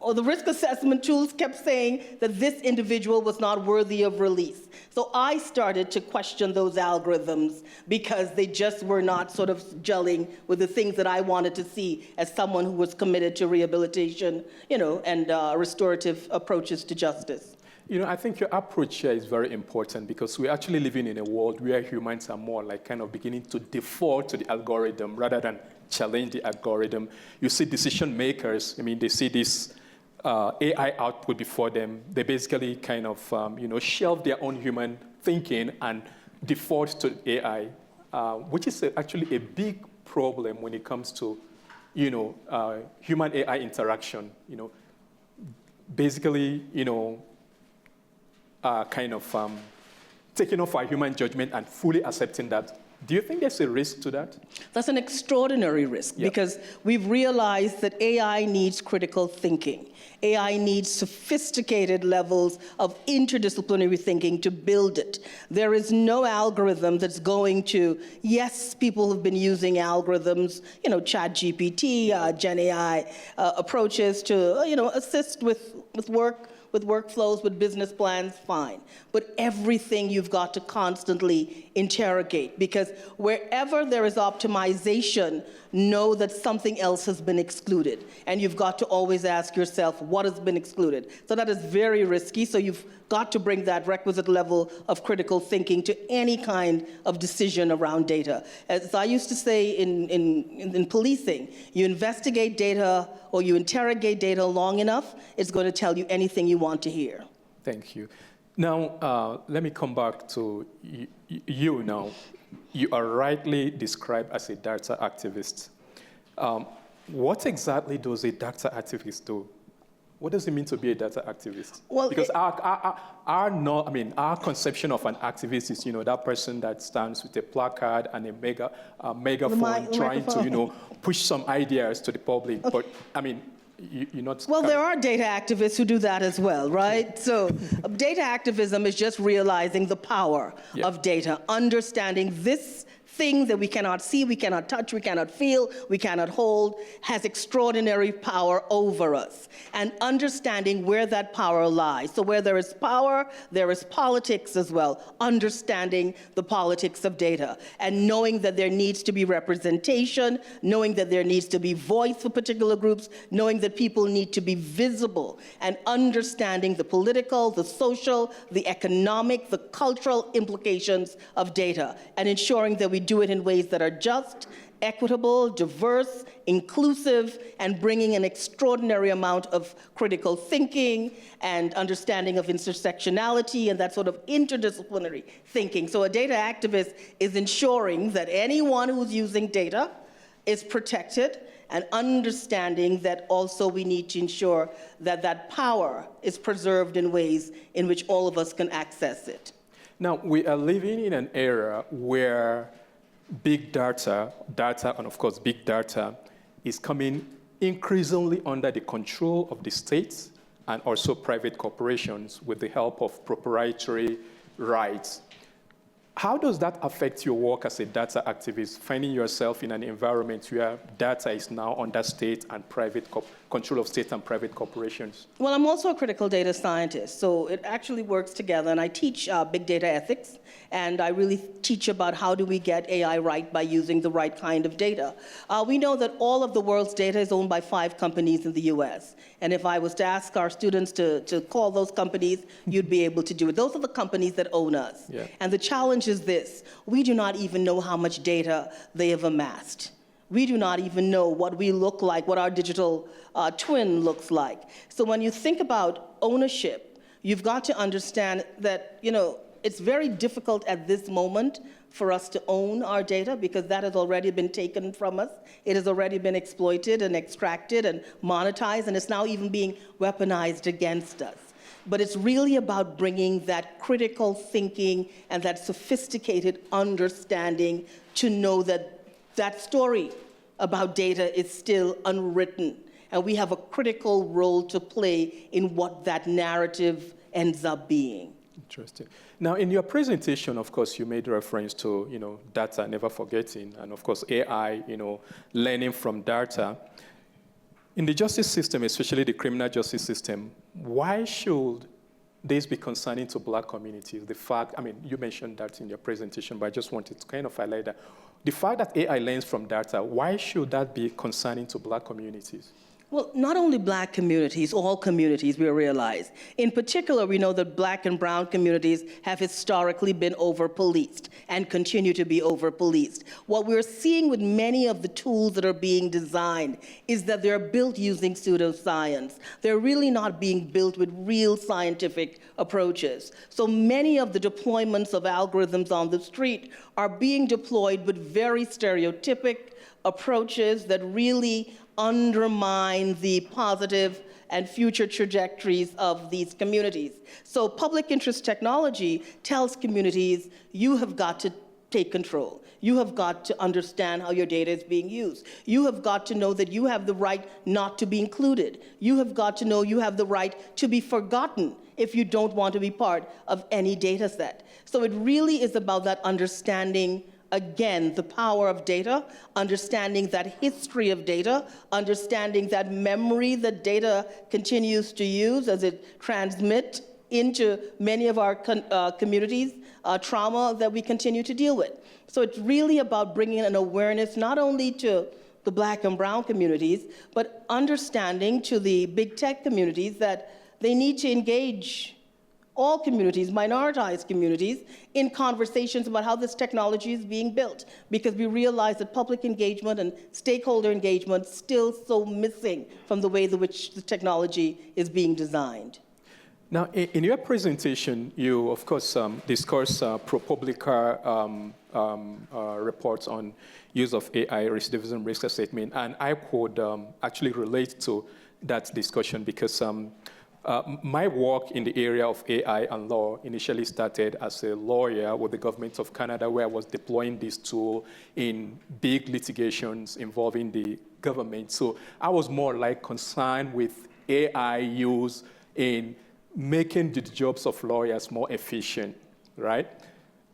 [SPEAKER 5] Or the risk assessment tools kept saying that this individual was not worthy of release. So I started to question those algorithms because they just were not sort of gelling with the things that I wanted to see as someone who was committed to rehabilitation, and restorative approaches to justice.
[SPEAKER 4] I think your approach here is very important, because we're actually living in a world where humans are more like kind of beginning to default to the algorithm rather than challenge the algorithm. You see decision makers, they see this AI output before them. They basically kind of, shelve their own human thinking and default to AI, which is actually a big problem when it comes to, human AI interaction. Basically, taking off our human judgment and fully accepting that. Do you think there's a risk to that?
[SPEAKER 5] That's an extraordinary risk, because we've realized that AI needs critical thinking. AI needs sophisticated levels of interdisciplinary thinking to build it. There is no algorithm that's going to, yes, people have been using algorithms, ChatGPT, Gen AI approaches to, assist with work with workflows, with business plans, fine. But everything you've got to constantly interrogate, because wherever there is optimization, know that something else has been excluded. And you've got to always ask yourself, what has been excluded? So that is very risky. So you've got to bring that requisite level of critical thinking to any kind of decision around data. As I used to say in policing, you investigate data or you interrogate data long enough, it's going to tell you anything you want to hear.
[SPEAKER 4] Thank you. Now, let me come back to you now. You are rightly described as a data activist. What exactly does a data activist do? What does it mean to be a data activist? Well, because our conception of an activist is, that person that stands with a placard and a megaphone trying to, push some ideas to the public. Okay. But you're not.
[SPEAKER 5] Well, there are data activists who do that as well, right? So data activism is just realizing the power of data, understanding this thing that we cannot see, we cannot touch, we cannot feel, we cannot hold, has extraordinary power over us. And understanding where that power lies. So where there is power, there is politics as well. Understanding the politics of data. And knowing that there needs to be representation, knowing that there needs to be voice for particular groups, knowing that people need to be visible, and understanding the political, the social, the economic, the cultural implications of data, and ensuring that we do it in ways that are just, equitable, diverse, inclusive, and bringing an extraordinary amount of critical thinking and understanding of intersectionality and that sort of interdisciplinary thinking. So a data activist is ensuring that anyone who's using data is protected, and understanding that also we need to ensure that that power is preserved in ways in which all of us can access it.
[SPEAKER 4] Now, we are living in an era where big data, and of course big data, is coming increasingly under the control of the states and also private corporations with the help of proprietary rights. How does that affect your work as a data activist, finding yourself in an environment where data is now under state and private control of state and private corporations?
[SPEAKER 5] Well, I'm also a critical data scientist, so it actually works together. And I teach big data ethics, and I really teach about how do we get AI right by using the right kind of data. We know that all of the world's data is owned by 5 companies in the US. And if I was to ask our students to call those companies, you'd be able to do it. Those are the companies that own us. Yeah. And the challenge is this: we do not even know how much data they have amassed. We do not even know what we look like, what our digital twin looks like. So when you think about ownership, you've got to understand that, it's very difficult at this moment for us to own our data because that has already been taken from us. It has already been exploited and extracted and monetized, and it's now even being weaponized against us. But it's really about bringing that critical thinking and that sophisticated understanding to know that that story about data is still unwritten, and we have a critical role to play in what that narrative ends up being.
[SPEAKER 4] Interesting. Now, in your presentation, of course, you made reference to, data never forgetting, and of course, AI, learning from data. In the justice system, especially the criminal justice system, why should this be concerning to Black communities? The fact, you mentioned that in your presentation, but I just wanted to kind of highlight that. The fact that AI learns from data, why should that be concerning to Black communities?
[SPEAKER 5] Well, not only Black communities, all communities, we realize. In particular, we know that Black and brown communities have historically been over-policed and continue to be over-policed. What we're seeing with many of the tools that are being designed is that they're built using pseudoscience. They're really not being built with real scientific approaches. So many of the deployments of algorithms on the street are being deployed with very stereotypic approaches that really undermine the positive and future trajectories of these communities. So public interest technology tells communities, you have got to take control. You have got to understand how your data is being used. You have got to know that you have the right not to be included. You have got to know you have the right to be forgotten if you don't want to be part of any data set. So it really is about that understanding again, the power of data, understanding that history of data, understanding that memory that data continues to use as it transmits into many of our communities, trauma that we continue to deal with. So it's really about bringing an awareness not only to the Black and brown communities, but understanding to the big tech communities that they need to engage all communities, minoritized communities, in conversations about how this technology is being built, because we realize that public engagement and stakeholder engagement is still so missing from the way in which the technology is being designed.
[SPEAKER 4] Now, in your presentation, you, of course, discuss ProPublica reports on use of AI, recidivism risk assessment, and I could actually relate to that discussion because my work in the area of AI and law initially started as a lawyer with the government of Canada, where I was deploying this tool in big litigations involving the government. So I was more like concerned with AI use in making the jobs of lawyers more efficient, right?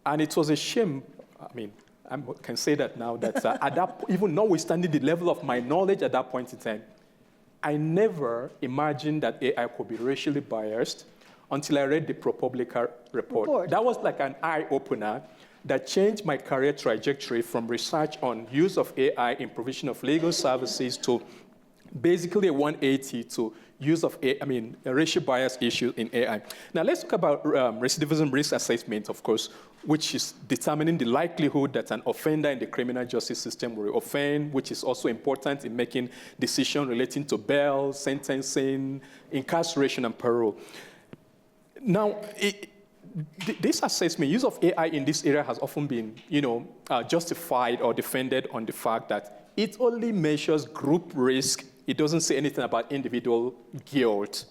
[SPEAKER 4] And it was a shame, I mean, I can say that now, that at that, even notwithstanding the level of my knowledge at that point in time, I never imagined that AI could be racially biased until I read the ProPublica report. That was like an eye-opener that changed my career trajectory from research on use of AI in provision of legal services to basically a 180 to use of a racial bias issue in AI. Now let's talk about recidivism risk assessment, of course, which is determining the likelihood that an offender in the criminal justice system will offend, which is also important in making decisions relating to bail, sentencing, incarceration, and parole. Now, this assessment, use of AI in this area has often been, justified or defended on the fact that it only measures group risk. It doesn't say anything about individual guilt.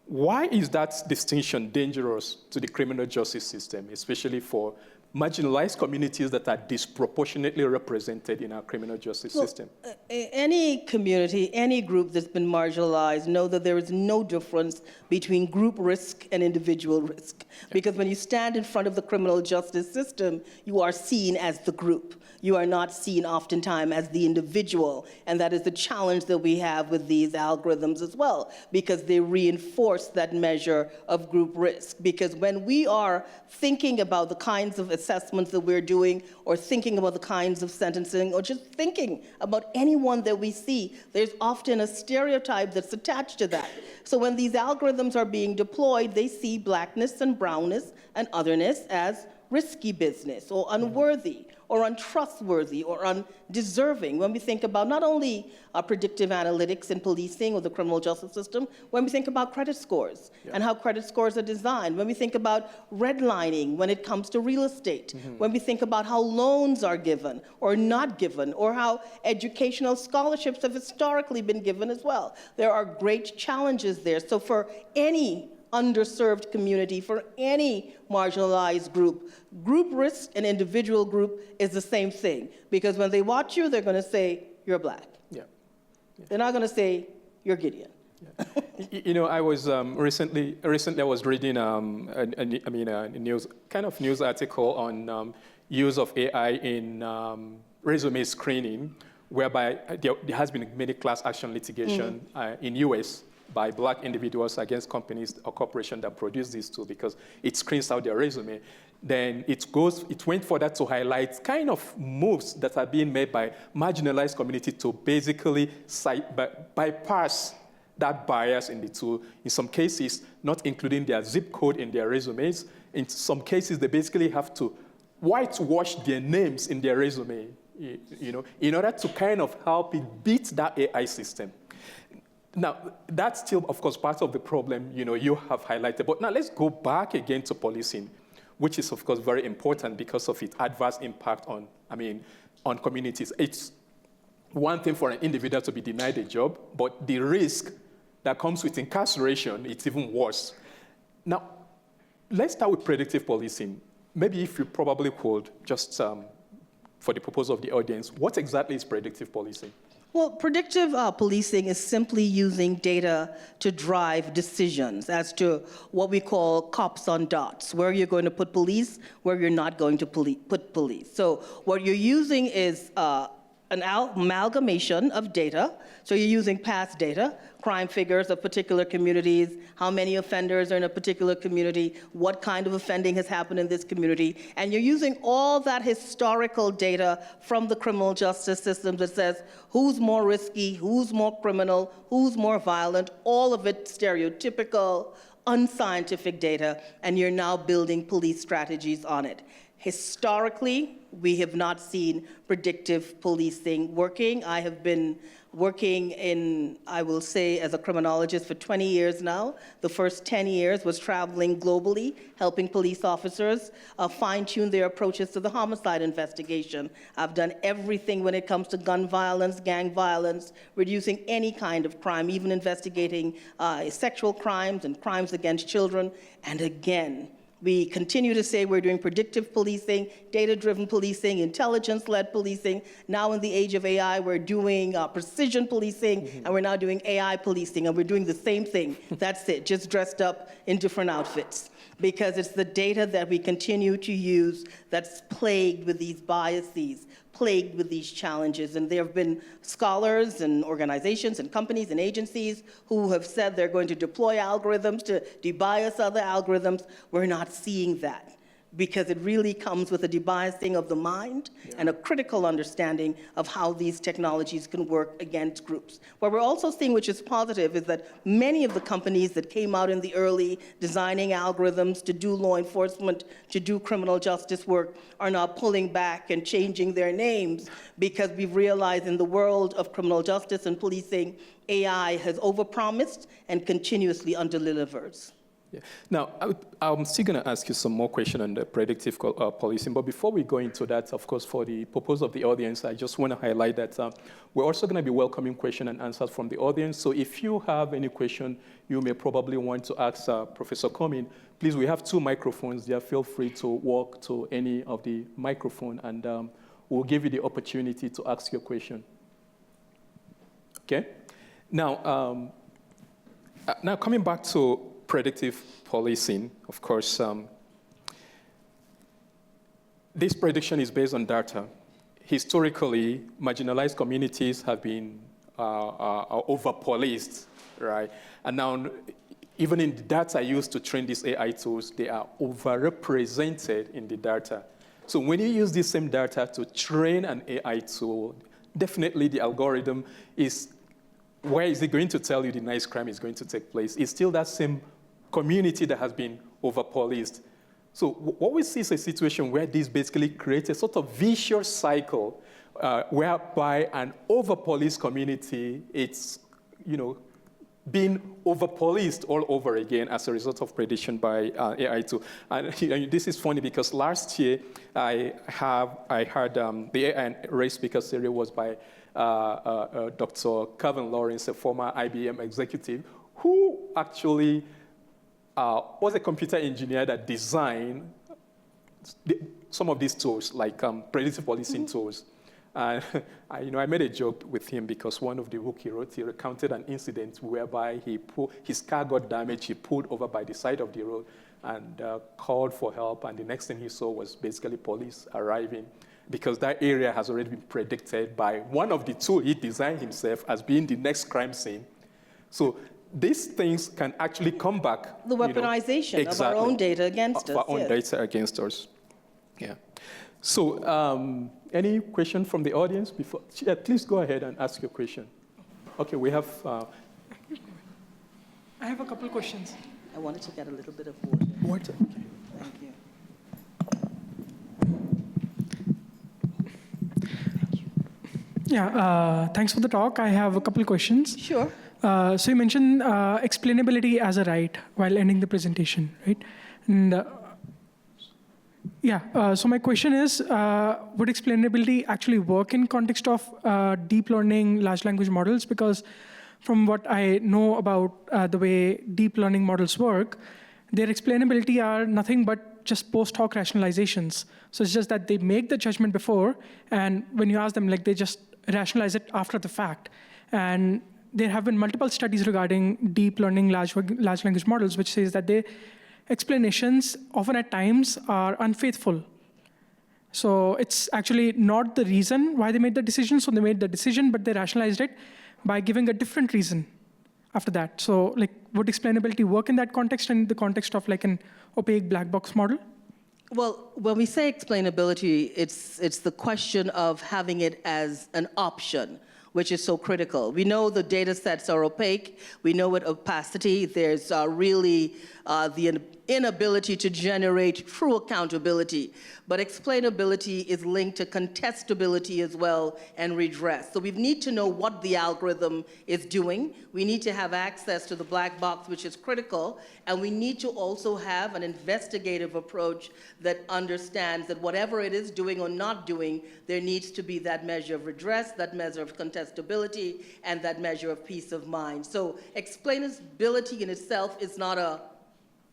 [SPEAKER 4] Why is that distinction dangerous to the criminal justice system, especially for marginalized communities that are disproportionately represented in our criminal justice system?
[SPEAKER 5] Any community, any group that's been marginalized know that there is no difference between group risk and individual risk. Because when you stand in front of the criminal justice system, you are seen as the group. You are not seen oftentimes as the individual. And that is the challenge that we have with these algorithms as well, because they reinforce that measure of group risk. Because when we are thinking about the kinds of assessments that we're doing, or thinking about the kinds of sentencing, or just thinking about anyone that we see, there's often a stereotype that's attached to that. So when these algorithms are being deployed, they see blackness and brownness and otherness as risky business, or unworthy, or untrustworthy, or undeserving. When we think about not only predictive analytics in policing or the criminal justice system, when we think about credit scores and how credit scores are designed, when we think about redlining when it comes to real estate, when we think about how loans are given or not given, or how educational scholarships have historically been given as well. There are great challenges there. So for any underserved community, for any marginalized group, group risk and individual group is the same thing. Because when they watch you, they're going to say, you're black. They're not going to say, you're Gideon.
[SPEAKER 4] I was recently I was reading a news article on use of AI in resume screening, whereby there has been many class action litigation in US by black individuals against companies or corporations that produce these tools, because it screens out their resume. Then it went further to highlight kind of moves that are being made by marginalized community to basically bypass that bias in the tool. In some cases, not including their zip code in their resumes. In some cases, they basically have to whitewash their names in their resume, in order to kind of help it beat that AI system. Now, that's still, of course, part of the problem, you have highlighted. But now let's go back again to policing, which is, of course, very important because of its adverse impact on communities. It's one thing for an individual to be denied a job, but the risk that comes with incarceration, it's even worse. Now, let's start with predictive policing. Maybe if you probably could, just for the purpose of the audience, what exactly is predictive policing?
[SPEAKER 5] Well, predictive policing is simply using data to drive decisions as to what we call cops on dots, where you're going to put police, where you're not going to put police. So what you're using is an amalgamation of data. So you're using past data, crime figures of particular communities, how many offenders are in a particular community, what kind of offending has happened in this community, and you're using all that historical data from the criminal justice system that says who's more risky, who's more criminal, who's more violent, all of it stereotypical, unscientific data, and you're now building police strategies on it. Historically, we have not seen predictive policing working. I have been working in, I will say, as a criminologist for 20 years now. The first 10 years was traveling globally, helping police officers fine-tune their approaches to the homicide investigation. I've done everything when it comes to gun violence, gang violence, reducing any kind of crime, even investigating sexual crimes and crimes against children. And again, we continue to say we're doing predictive policing, data-driven policing, intelligence-led policing. Now in the age of AI, we're doing precision policing, and we're now doing AI policing, and we're doing the same thing. That's it, just dressed up in different outfits. Because it's the data that we continue to use that's plagued with these biases, plagued with these challenges. And there have been scholars and organizations and companies and agencies who have said they're going to deploy algorithms to debias other algorithms. We're not seeing that, because it really comes with a debiasing of the mind and a critical understanding of how these technologies can work against groups. What we're also seeing, which is positive, is that many of the companies that came out in the early designing algorithms to do law enforcement, to do criminal justice work, are now pulling back and changing their names, because we've realized in the world of criminal justice and policing, AI has overpromised and continuously underdelivers.
[SPEAKER 4] Yeah. Now, I'm still going to ask you some more questions on the predictive policing, but before we go into that, of course, for the purpose of the audience, I just want to highlight that we're also going to be welcoming questions and answers from the audience. So if you have any question you may probably want to ask Professor Cummings, please, we have 2 microphones there. Feel free to walk to any of the microphone, and we'll give you the opportunity to ask your question. Okay? Now, now coming back to predictive policing, of course, this prediction is based on data. Historically, marginalized communities have been over-policed, right? And now, even in the data used to train these AI tools, they are overrepresented in the data. So when you use the same data to train an AI tool, definitely the algorithm is, where is it going to tell you the next crime is going to take place? It's still that same community that has been over-policed. So what we see is a situation where this basically creates a sort of vicious cycle whereby an over-policed community, it's, being over-policed all over again as a result of prediction by AI tool. And this is funny because last year I heard the AI and race speaker series was by Dr. Calvin Lawrence, a former IBM executive, who actually was a computer engineer that designed some of these tools, like predictive policing tools. I made a joke with him because one of the book he wrote, he recounted an incident whereby his car got damaged, he pulled over by the side of the road and called for help, and the next thing he saw was basically police arriving, because that area has already been predicted by one of the tools he designed himself as being the next crime scene. So these things can actually come back. The
[SPEAKER 5] weaponization of our own data against us.
[SPEAKER 4] Our own data against us. Yeah. So any question from the audience before? Yeah, please go ahead and ask your question. Okay, we have.
[SPEAKER 6] I have a couple questions.
[SPEAKER 5] I wanted to get a little bit of water.
[SPEAKER 4] Water. Okay.
[SPEAKER 5] Thank you.
[SPEAKER 6] Yeah, thanks for the talk. I have a couple questions.
[SPEAKER 5] Sure.
[SPEAKER 6] So you mentioned explainability as a right while ending the presentation, right? And so my question is, would explainability actually work in context of deep learning large language models? Because from what I know about the way deep learning models work, their explainability are nothing but just post hoc rationalizations. So it's just that they make the judgment before, and when you ask them, like, they just rationalize it after the fact. And there have been multiple studies regarding deep learning large language models, which says that their explanations often at times are unfaithful. So it's actually not the reason why they made the decision. So they made the decision, but they rationalized it by giving a different reason after that. So like, would explainability work in that context, in the context of like an opaque black box model?
[SPEAKER 5] Well, when we say explainability, it's the question of having it as an option, which is so critical. We know the data sets are opaque. We know what opacity. There's really the inability to generate true accountability. But explainability is linked to contestability as well and redress. So we need to know what the algorithm is doing. We need to have access to the black box, which is critical. And we need to also have an investigative approach that understands that whatever it is doing or not doing, there needs to be that measure of redress, that measure of contestability, and that measure of peace of mind. So explainability in itself is not a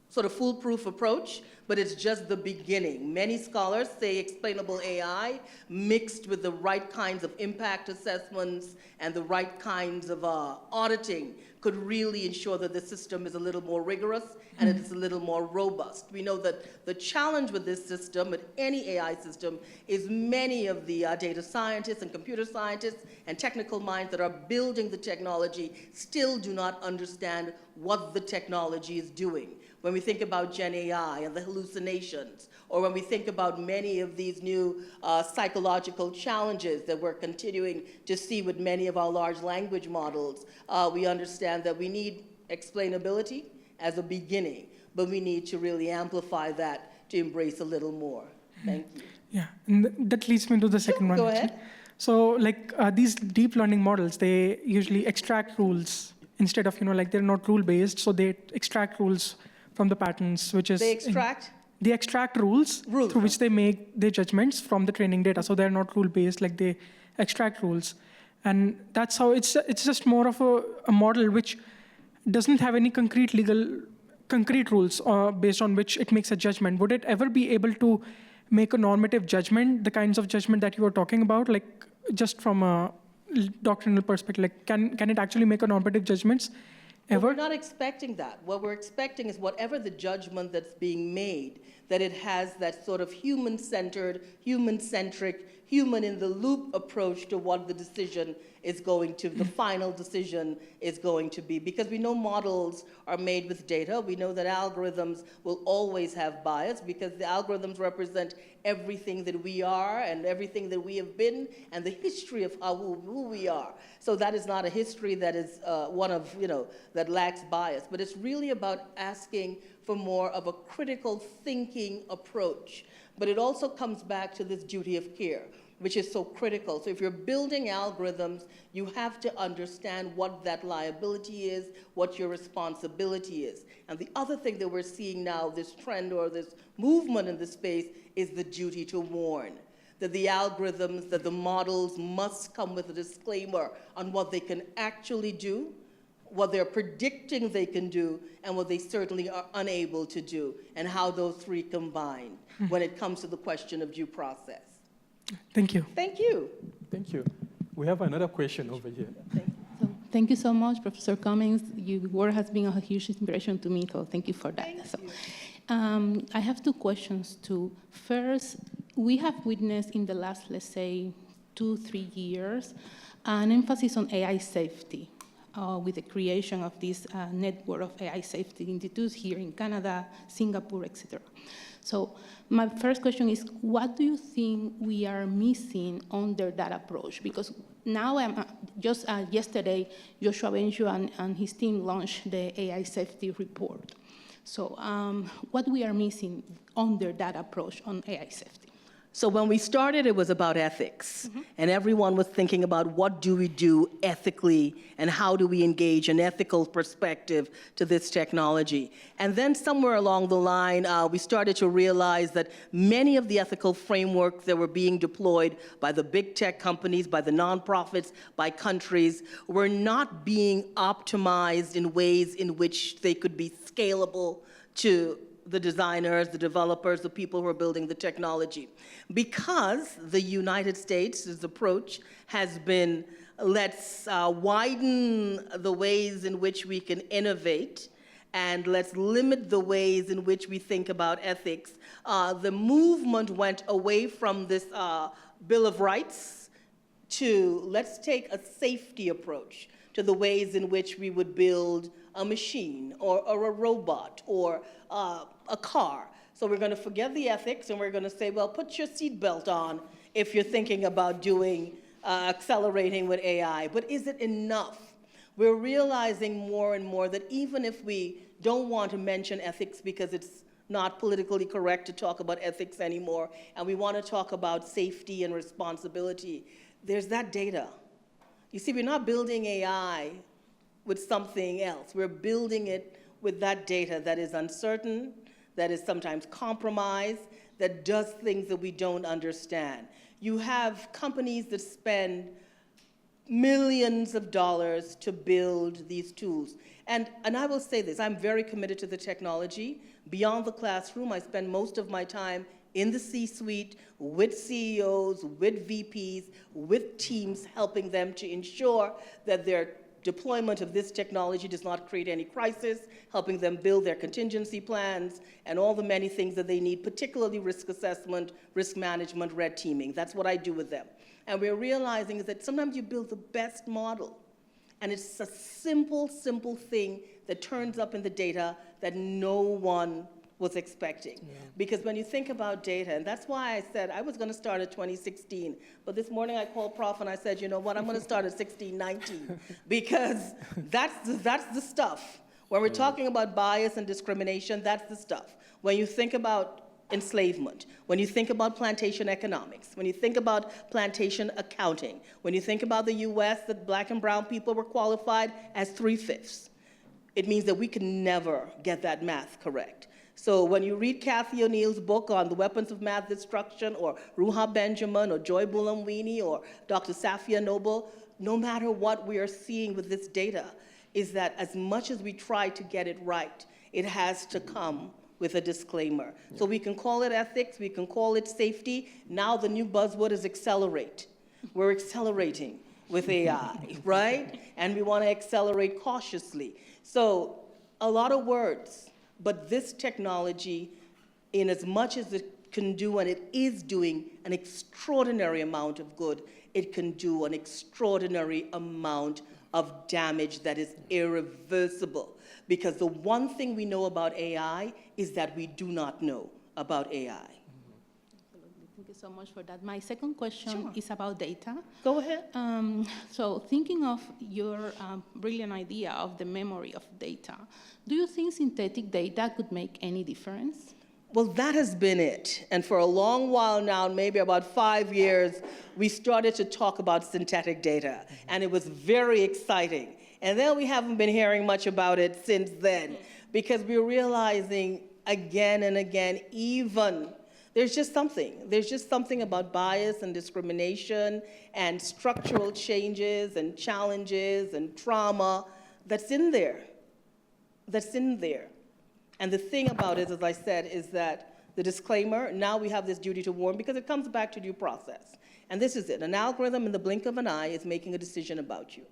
[SPEAKER 5] sort of foolproof approach, but it's just the beginning. Many scholars say explainable AI mixed with the right kinds of impact assessments and the right kinds of auditing could really ensure that the system is a little more rigorous and it is a little more robust. We know that the challenge with this system, with any AI system, is many of the data scientists and computer scientists and technical minds that are building the technology still do not understand what the technology is doing. When we think about Gen AI and the hallucinations, or when we think about many of these new psychological challenges that we're continuing to see with many of our large language models, we understand that we need explainability as a beginning, but we need to really amplify that to embrace a little more. Thank you.
[SPEAKER 6] Yeah, and that leads me to the second one.
[SPEAKER 5] Go
[SPEAKER 6] actually.
[SPEAKER 5] ahead.
[SPEAKER 6] So like these deep learning models, they usually extract rules instead of, like they're not rule-based, so they extract rules from the patterns, which is...
[SPEAKER 5] They extract?
[SPEAKER 6] They extract rules through which they make their judgments from the training data. So they're not rule-based, like they extract rules. And that's how it's just more of a model which doesn't have any concrete rules based on which it makes a judgment. Would it ever be able to make a normative judgment, the kinds of judgment that you were talking about, like just from a doctrinal perspective? Like can it actually make a normative judgments?
[SPEAKER 5] Well, we're not expecting that. What we're expecting is whatever the judgment that's being made, that it has that sort of human-centered, human-centric, human-in-the-loop approach to what the decision is going to, the final decision is going to be. Because we know models are made with data. We know that algorithms will always have bias because the algorithms represent everything that we are and everything that we have been and the history of who we are. So that is not a history that is one of, that lacks bias. But it's really about asking for more of a critical thinking approach. But it also comes back to this duty of care, which is so critical. So if you're building algorithms, you have to understand what that liability is, what your responsibility is. And the other thing that we're seeing now, this trend or this movement in this space, is the duty to warn. That the algorithms, that the models must come with a disclaimer on what they can actually do, what they're predicting they can do, and what they certainly are unable to do, and how those three combine when it comes to the question of due process.
[SPEAKER 6] Thank you.
[SPEAKER 5] Thank you.
[SPEAKER 4] Thank you. We have another question over here.
[SPEAKER 7] Thank you so much, Professor Cummings. Your work has been a huge inspiration to me, so thank you for that. I have two questions too. First, we have witnessed in the last, let's say, 2-3 years, an emphasis on AI safety with the creation of this network of AI safety institutes here in Canada, Singapore, etc. So my first question is, what do you think we are missing under that approach? Because now, just yesterday, Joshua Benju and his team launched the AI safety report. So what we are missing under that approach on AI safety?
[SPEAKER 5] So when we started, it was about ethics. And everyone was thinking about what do we do ethically and how do we engage an ethical perspective to this technology. And then somewhere along the line, we started to realize that many of the ethical frameworks that were being deployed by the big tech companies, by the nonprofits, by countries, were not being optimized in ways in which they could be scalable to the designers, the developers, the people who are building the technology. Because the United States' approach has been, let's widen the ways in which we can innovate, and let's limit the ways in which we think about ethics. The movement went away from this Bill of Rights to let's take a safety approach to the ways in which we would build a machine or a robot or a car. So we're going to forget the ethics and we're going to say, well, put your seatbelt on if you're thinking about doing accelerating with AI. But is it enough? We're realizing more and more that even if we don't want to mention ethics because it's not politically correct to talk about ethics anymore, and we want to talk about safety and responsibility, there's that data. You see, we're not building AI with something else. We're building it with that data that is uncertain, that is sometimes compromised, that does things that we don't understand. You have companies that spend millions of dollars to build these tools. And I will say this, I'm very committed to the technology. Beyond the classroom, I spend most of my time in the C-suite with CEOs, with VPs, with teams, helping them to ensure that their deployment of this technology does not create any crisis, helping them build their contingency plans, and all the many things that they need, particularly risk assessment, risk management, red teaming. That's what I do with them. And we're realizing is that sometimes you build the best model, and it's a simple, simple thing that turns up in the data that no one was expecting. Yeah. Because when you think about data, and that's why I said I was going to start at 2016, but this morning I called Prof and I said, you know what, I'm going to start at 1619, because that's the stuff. When we're talking about bias and discrimination, that's the stuff. When you think about enslavement, when you think about plantation economics, when you think about plantation accounting, when you think about the US, that black and brown people were qualified as 3/5, it means that we can never get that math correct. So when you read Kathy O'Neill's book on the weapons of math destruction, or Ruha Benjamin, or Joy Bulamwini, or Dr. Safia Noble, no matter what we are seeing with this data, is that as much as we try to get it right, it has to come with a disclaimer. Yeah. So we can call it ethics, we can call it safety. Now the new buzzword is accelerate. We're accelerating with AI, right? And we want to accelerate cautiously. So a lot of words, but this technology, in as much as it can do, and it is doing an extraordinary amount of good, it can do an extraordinary amount of damage that is irreversible. Because the one thing we know about AI is that we do not know about AI.
[SPEAKER 7] Thank you so much for that. My second question is about data.
[SPEAKER 5] Go ahead.
[SPEAKER 7] So thinking of your brilliant idea of the memory of data, do you think synthetic data could make any difference?
[SPEAKER 5] Well, that has been it. And for a long while now, maybe about 5 years, we started to talk about synthetic data. And it was very exciting. And then we haven't been hearing much about it since then, because we're realizing again and again, even there's just something about bias and discrimination and structural changes and challenges and trauma that's in there. And the thing about it, as I said, is that the disclaimer, now we have this duty to warn, because it comes back to due process. And this is it. An algorithm in the blink of an eye is making a decision about you.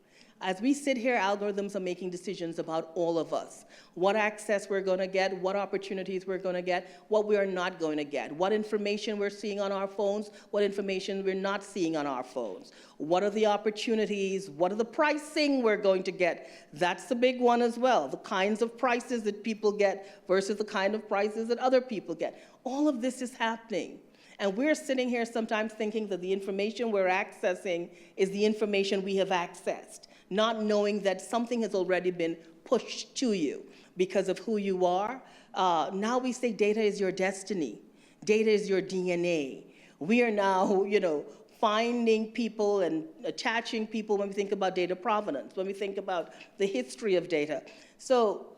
[SPEAKER 5] As we sit here, algorithms are making decisions about all of us. What access we're going to get, what opportunities we're going to get, what we are not going to get, what information we're seeing on our phones, what information we're not seeing on our phones. What are the opportunities, what are the pricing we're going to get? That's the big one as well, the kinds of prices that people get versus the kind of prices that other people get. All of this is happening. And we're sitting here sometimes thinking that the information we're accessing is the information we have accessed, not knowing that something has already been pushed to you because of who you are. Now we say data is your destiny. Data is your DNA. We are now, finding people and attaching people when we think about data provenance, when we think about the history of data. So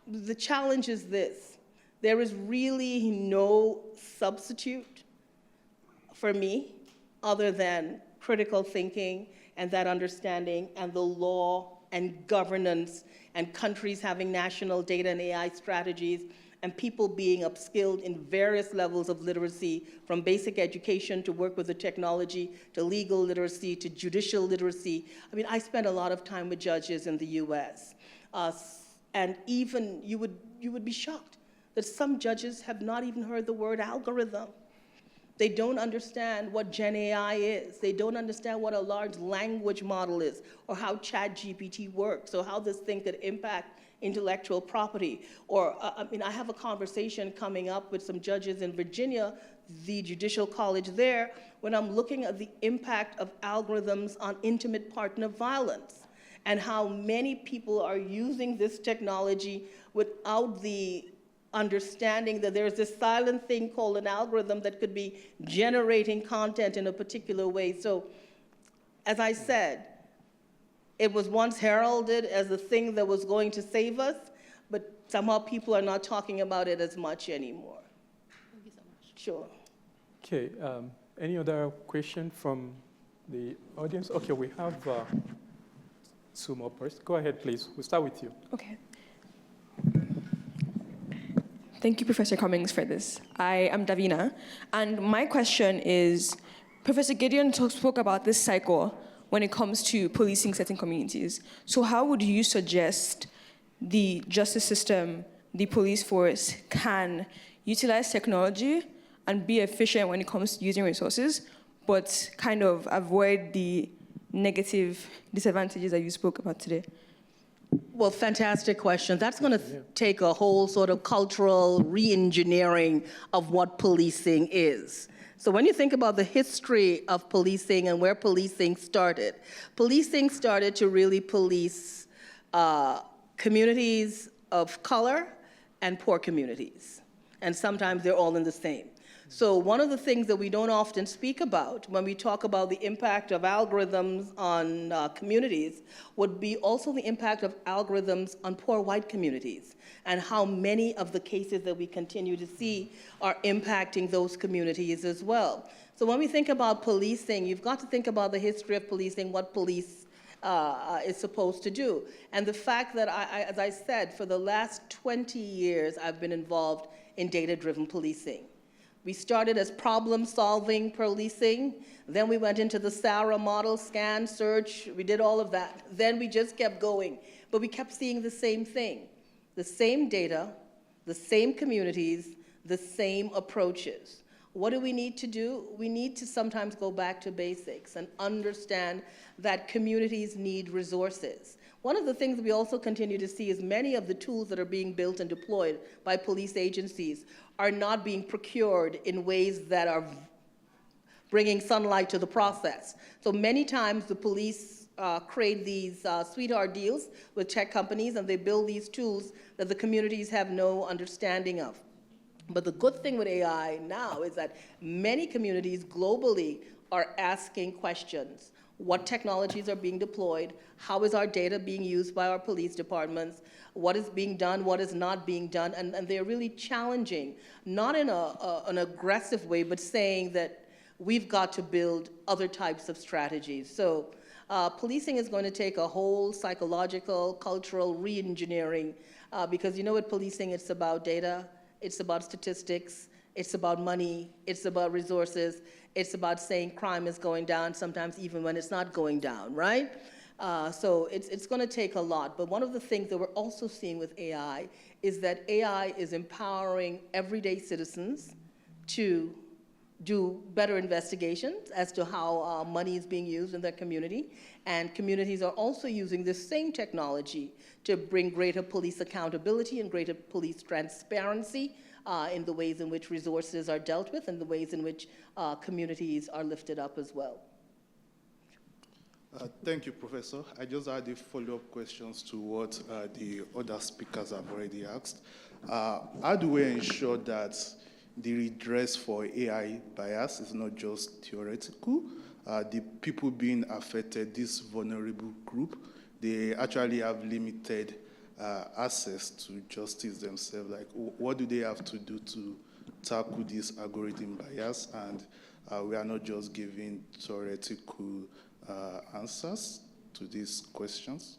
[SPEAKER 5] the challenge is this. There is really no substitute for me other than critical thinking and that understanding and the law and governance and countries having national data and AI strategies and people being upskilled in various levels of literacy, from basic education to work with the technology, to legal literacy, to judicial literacy. I mean, I spent a lot of time with judges in the US, and even you would be shocked that some judges have not even heard the word algorithm. They don't understand what Gen AI is. They don't understand what a large language model is, or how ChatGPT works, or how this thing could impact intellectual property. Or, I mean, I have a conversation coming up with some judges in Virginia, the Judicial College there, when I'm looking at the impact of algorithms on intimate partner violence, and how many people are using this technology without the understanding that there's this silent thing called an algorithm that could be generating content in a particular way. So, as I said, it was once heralded as the thing that was going to save us, but somehow people are not talking about it as much anymore.
[SPEAKER 7] Thank you so much.
[SPEAKER 5] Sure.
[SPEAKER 4] Okay, any other question from the audience? Okay, we have two more persons. Go ahead, please. We'll start with you.
[SPEAKER 8] Okay. Thank you, Professor Cummings, for this. I am Davina, and my question is, Professor Gideon spoke about this cycle when it comes to policing certain communities. So how would you suggest the justice system, the police force, can utilize technology and be efficient when it comes to using resources, but kind of avoid the negative disadvantages that you spoke about today?
[SPEAKER 5] Well, fantastic question. That's going to take a whole sort of cultural re-engineering of what policing is. So when you think about the history of policing and where policing started to really police communities of color and poor communities. And sometimes they're all in the same. So one of the things that we don't often speak about when we talk about the impact of algorithms on communities would be also the impact of algorithms on poor white communities, and how many of the cases that we continue to see are impacting those communities as well. So when we think about policing, you've got to think about the history of policing, what police is supposed to do. And the fact that, as I said, for the last 20 years, I've been involved in data-driven policing. We started as problem-solving policing, then we went into the SARA model, scan, search, we did all of that. Then we just kept going, but we kept seeing the same thing, the same data, the same communities, the same approaches. What do we need to do? We need to sometimes go back to basics and understand that communities need resources. One of the things we also continue to see is many of the tools that are being built and deployed by police agencies are not being procured in ways that are bringing sunlight to the process. So many times the police create these sweetheart deals with tech companies, and they build these tools that the communities have no understanding of. But the good thing with AI now is that many communities globally are asking questions. What technologies are being deployed? How is our data being used by our police departments? What is being done? What is not being done? And they're really challenging, not in an aggressive way, but saying that we've got to build other types of strategies. So policing is going to take a whole psychological, cultural re-engineering, because you know what policing, it's about data, it's about statistics, it's about money, it's about resources, it's about saying crime is going down, sometimes even when it's not going down, right? So it's going to take a lot. But one of the things that we're also seeing with AI is that AI is empowering everyday citizens to do better investigations as to how money is being used in their community. And communities are also using this same technology to bring greater police accountability and greater police transparency in the ways in which resources are dealt with and the ways in which communities are lifted up as well.
[SPEAKER 9] Thank you, Professor. I just had a follow-up questions to what the other speakers have already asked. How do we ensure that the redress for AI bias is not just theoretical? The people being affected, this vulnerable group, they actually have limited access to justice themselves. Like, what do they have to do to tackle this algorithm bias? And we are not just giving theoretical answers to these questions.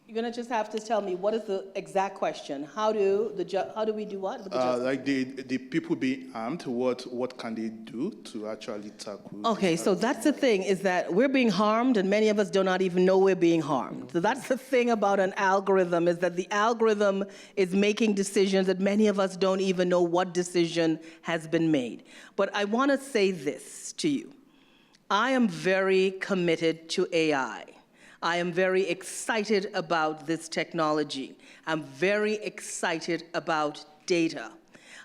[SPEAKER 5] You're gonna just have to tell me what is the exact question. How do we do what? With the justice?
[SPEAKER 9] Like the people being armed, what can they do to actually tackle?
[SPEAKER 5] Okay, so that's the thing, is that we're being harmed and many of us do not even know we're being harmed. So that's the thing about an algorithm, is that the algorithm is making decisions that many of us don't even know what decision has been made. But I want to say this to you. I am very committed to AI. I am very excited about this technology. I'm very excited about data.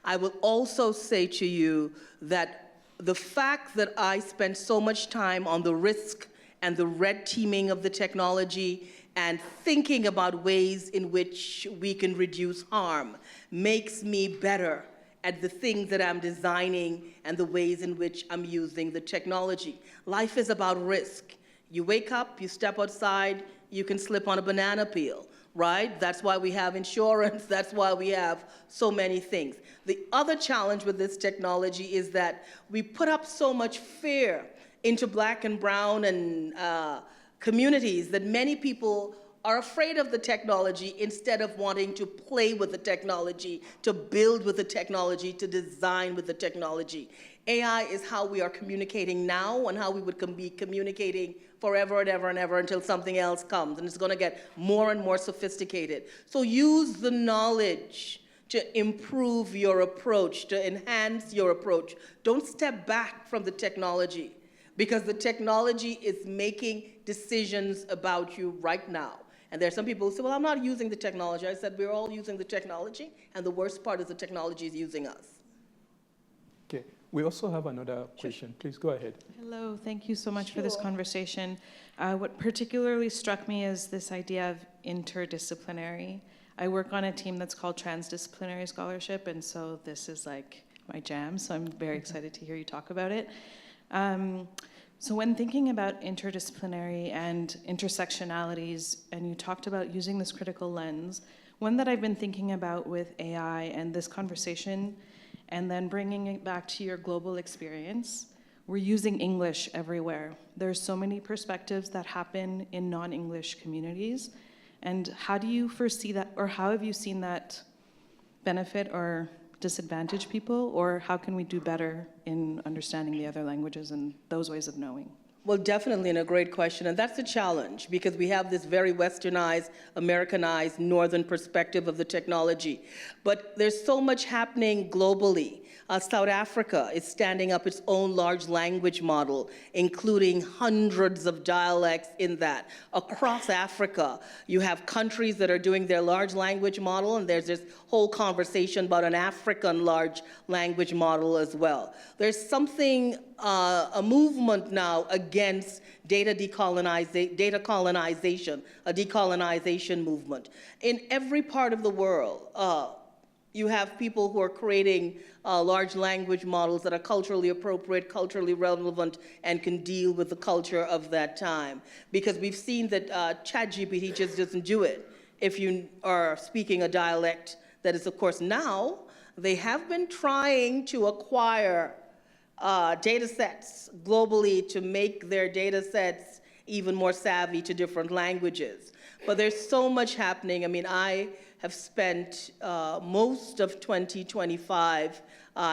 [SPEAKER 5] I will also say to you that the fact that I spent so much time on the risk and the red teaming of the technology and thinking about ways in which we can reduce harm makes me better at the things that I'm designing and the ways in which I'm using the technology. Life is about risk. You wake up, you step outside, you can slip on a banana peel, right? That's why we have insurance, that's why we have so many things. The other challenge with this technology is that we put up so much fear into Black and brown and communities that many people are afraid of the technology instead of wanting to play with the technology, to build with the technology, to design with the technology. AI is how we are communicating now and how we would be communicating forever and ever and ever until something else comes, and it's going to get more and more sophisticated. So use the knowledge to improve your approach, to enhance your approach. Don't step back from the technology, because the technology is making decisions about you right now. And there are some people who say, well, I'm not using the technology. I said, we're all using the technology, and the worst part is the technology is using us.
[SPEAKER 4] Okay, we also have another question. Please go ahead.
[SPEAKER 10] Hello, thank you so much for this conversation. What particularly struck me is this idea of interdisciplinary. I work on a team that's called Transdisciplinary Scholarship, and so this is like my jam, so I'm very excited to hear you talk about it. So when thinking about interdisciplinary and intersectionalities, and you talked about using this critical lens, one that I've been thinking about with AI and this conversation, and then bringing it back to your global experience, we're using English everywhere. There's so many perspectives that happen in non-English communities. And how do you foresee that, or how have you seen that benefit or disadvantage people, or how can we do better in understanding the other languages and those ways of knowing?
[SPEAKER 5] Well, definitely, and a great question. And that's the challenge, because we have this very westernized, Americanized, northern perspective of the technology. But there's so much happening globally. South Africa is standing up its own large language model, including hundreds of dialects in that. Across Africa, you have countries that are doing their large language model, and there's this whole conversation about an African large language model as well. There's something, a movement now against data colonization, a decolonization movement. In every part of the world, you have people who are creating large language models that are culturally appropriate, culturally relevant, and can deal with the culture of that time. Because we've seen that ChatGPT just doesn't do it if you are speaking a dialect that is, of course, now they have been trying to acquire data sets globally to make their data sets even more savvy to different languages. But there's so much happening. I mean, I have spent most of 2025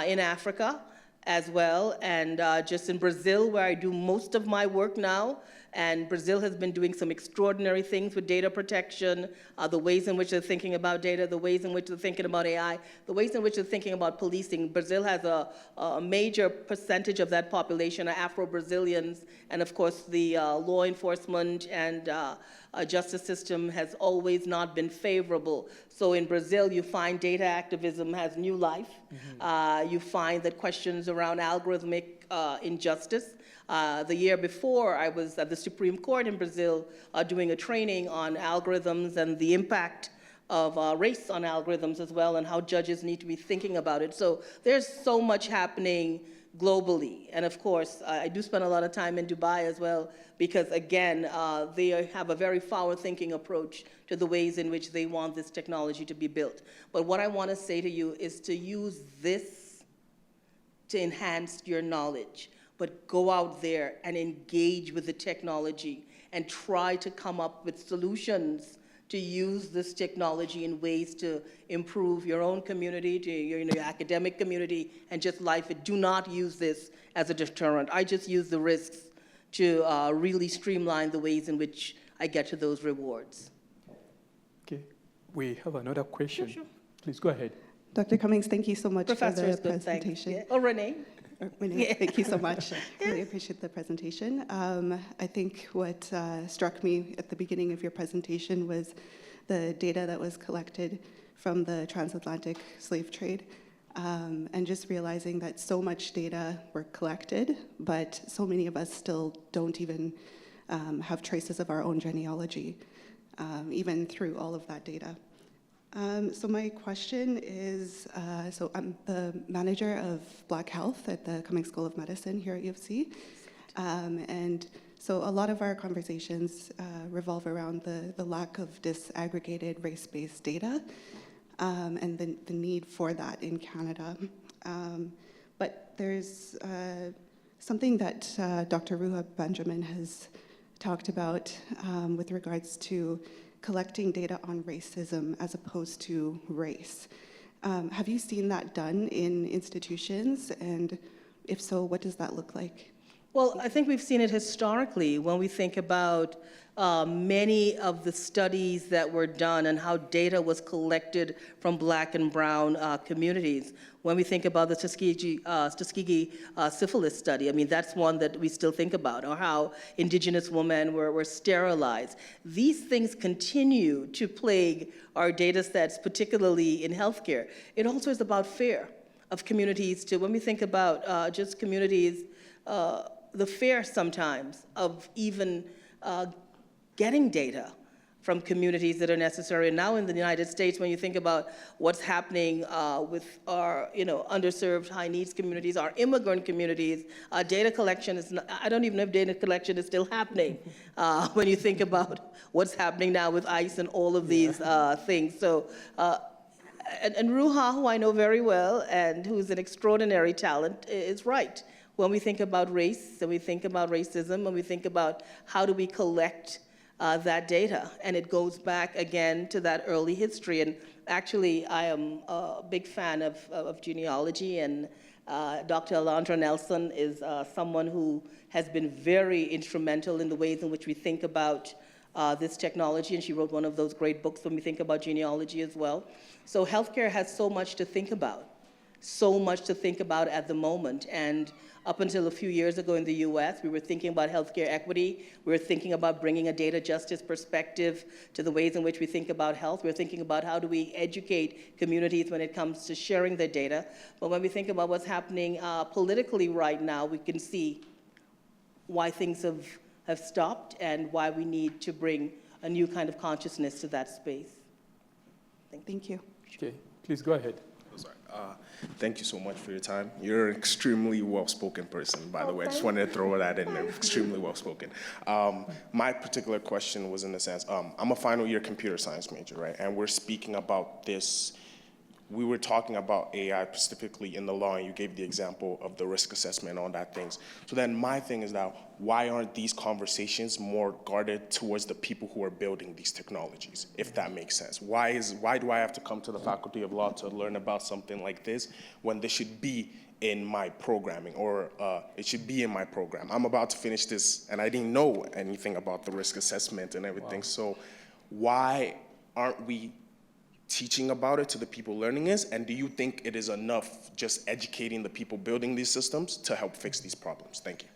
[SPEAKER 5] in Africa as well, and just in Brazil, where I do most of my work now. And Brazil has been doing some extraordinary things with data protection, the ways in which they're thinking about data, the ways in which they're thinking about AI, the ways in which they're thinking about policing. Brazil has a major percentage of that population are Afro-Brazilians, and of course the law enforcement and justice system has always not been favorable. So in Brazil, you find data activism has new life. Mm-hmm. You find that questions around algorithmic injustice. The year before, I was at the Supreme Court in Brazil doing a training on algorithms and the impact of race on algorithms as well, and how judges need to be thinking about it. So there's so much happening globally. And of course, I do spend a lot of time in Dubai as well, because again, they have a very forward-thinking approach to the ways in which they want this technology to be built. But what I want to say to you is to use this to enhance your knowledge, but go out there and engage with the technology and try to come up with solutions to use this technology in ways to improve your own community, to your academic community, and just life. Do not use this as a deterrent. I just use the risks to really streamline the ways in which I get to those rewards.
[SPEAKER 4] Okay, we have another question.
[SPEAKER 5] Sure.
[SPEAKER 4] Please go ahead.
[SPEAKER 11] Dr. Cummings, thank you so much
[SPEAKER 5] Professor
[SPEAKER 11] for the
[SPEAKER 5] is good, thanks.
[SPEAKER 11] presentation.
[SPEAKER 5] Yeah. Oh, Renee.
[SPEAKER 11] Renee, thank you so much. Really appreciate the presentation. I think what struck me at the beginning of your presentation was the data that was collected from the transatlantic slave trade, and just realizing that so much data were collected, but so many of us still don't even have traces of our own genealogy, even through all of that data. So my question is, so I'm the manager of Black Health at the Cummings School of Medicine here at U of C. And so a lot of our conversations revolve around the lack of disaggregated race-based data and the need for that in Canada. But there's something that Dr. Ruha Benjamin has talked about with regards to collecting data on racism as opposed to race. Have you seen that done in institutions? And if so, what does that look like?
[SPEAKER 5] Well, I think we've seen it historically when we think about many of the studies that were done and how data was collected from Black and brown communities. When we think about the Tuskegee syphilis study, I mean, that's one that we still think about, or how indigenous women were sterilized. These things continue to plague our data sets, particularly in healthcare. It also is about fear of communities too. When we think about just communities, the fear sometimes of even getting data from communities that are necessary. And now in the United States, when you think about what's happening with our underserved high needs communities, our immigrant communities, data collection is not, I don't even know if data collection is still happening when you think about what's happening now with ICE and all of these things. So, and Ruha, who I know very well and who's an extraordinary talent, is right. When we think about race, and we think about racism, and we think about how do we collect that data, and it goes back again to that early history. And actually, I am a big fan of genealogy, and Dr. Alondra Nelson is someone who has been very instrumental in the ways in which we think about this technology, and she wrote one of those great books when we think about genealogy as well. So healthcare has so much to think about at the moment. And up until a few years ago in the US, we were thinking about healthcare equity. We were thinking about bringing a data justice perspective to the ways in which we think about health. We're thinking about how do we educate communities when it comes to sharing their data. But when we think about what's happening politically right now, we can see why things have stopped and why we need to bring a new kind of consciousness to that space.
[SPEAKER 11] Thank you.
[SPEAKER 4] Okay, please go ahead.
[SPEAKER 12] Thank you so much for your time. You're an extremely well-spoken person, by the way. I just wanted to throw that in there, extremely well-spoken. My particular question was in the sense, I'm a final year computer science major, right? And we're speaking about this, we were talking about AI specifically in the law, and you gave the example of the risk assessment and all that things. So then my thing is now, why aren't these conversations more guarded towards the people who are building these technologies, if that makes sense? Why do I have to come to the Faculty of Law to learn about something like this when this should be in my programming, or it should be in my program? I'm about to finish this, and I didn't know anything about the risk assessment and everything. Wow. So why aren't we teaching about it to the people learning this? And do you think it is enough just educating the people building these systems to help fix these problems? Thank you.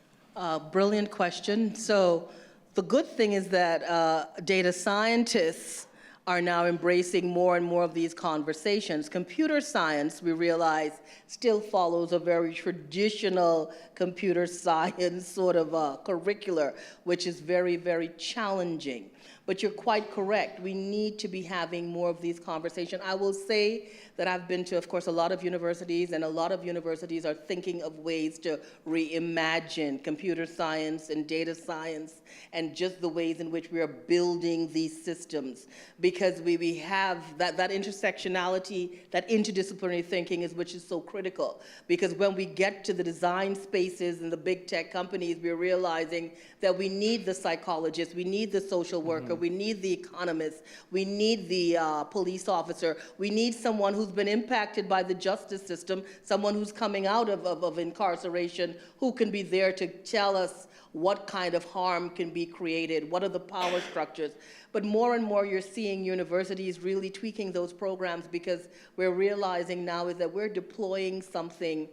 [SPEAKER 5] Brilliant question. So the good thing is that data scientists are now embracing more and more of these conversations. Computer science, we realize, still follows a very traditional computer science sort of curricular, which is very, very challenging. But you're quite correct. We need to be having more of these conversations. I will say that I've been to, of course, a lot of universities, and a lot of universities are thinking of ways to reimagine computer science and data science and just the ways in which we are building these systems. Because we have that intersectionality, that interdisciplinary thinking is which is so critical. Because when we get to the design spaces and the big tech companies, we're realizing that we need the psychologists, we need the social worker, worker, we need the economist, we need the police officer, we need someone who's been impacted by the justice system, someone who's coming out of incarceration, who can be there to tell us what kind of harm can be created, what are the power structures. But more and more you're seeing universities really tweaking those programs, because we're realizing now is that we're deploying something.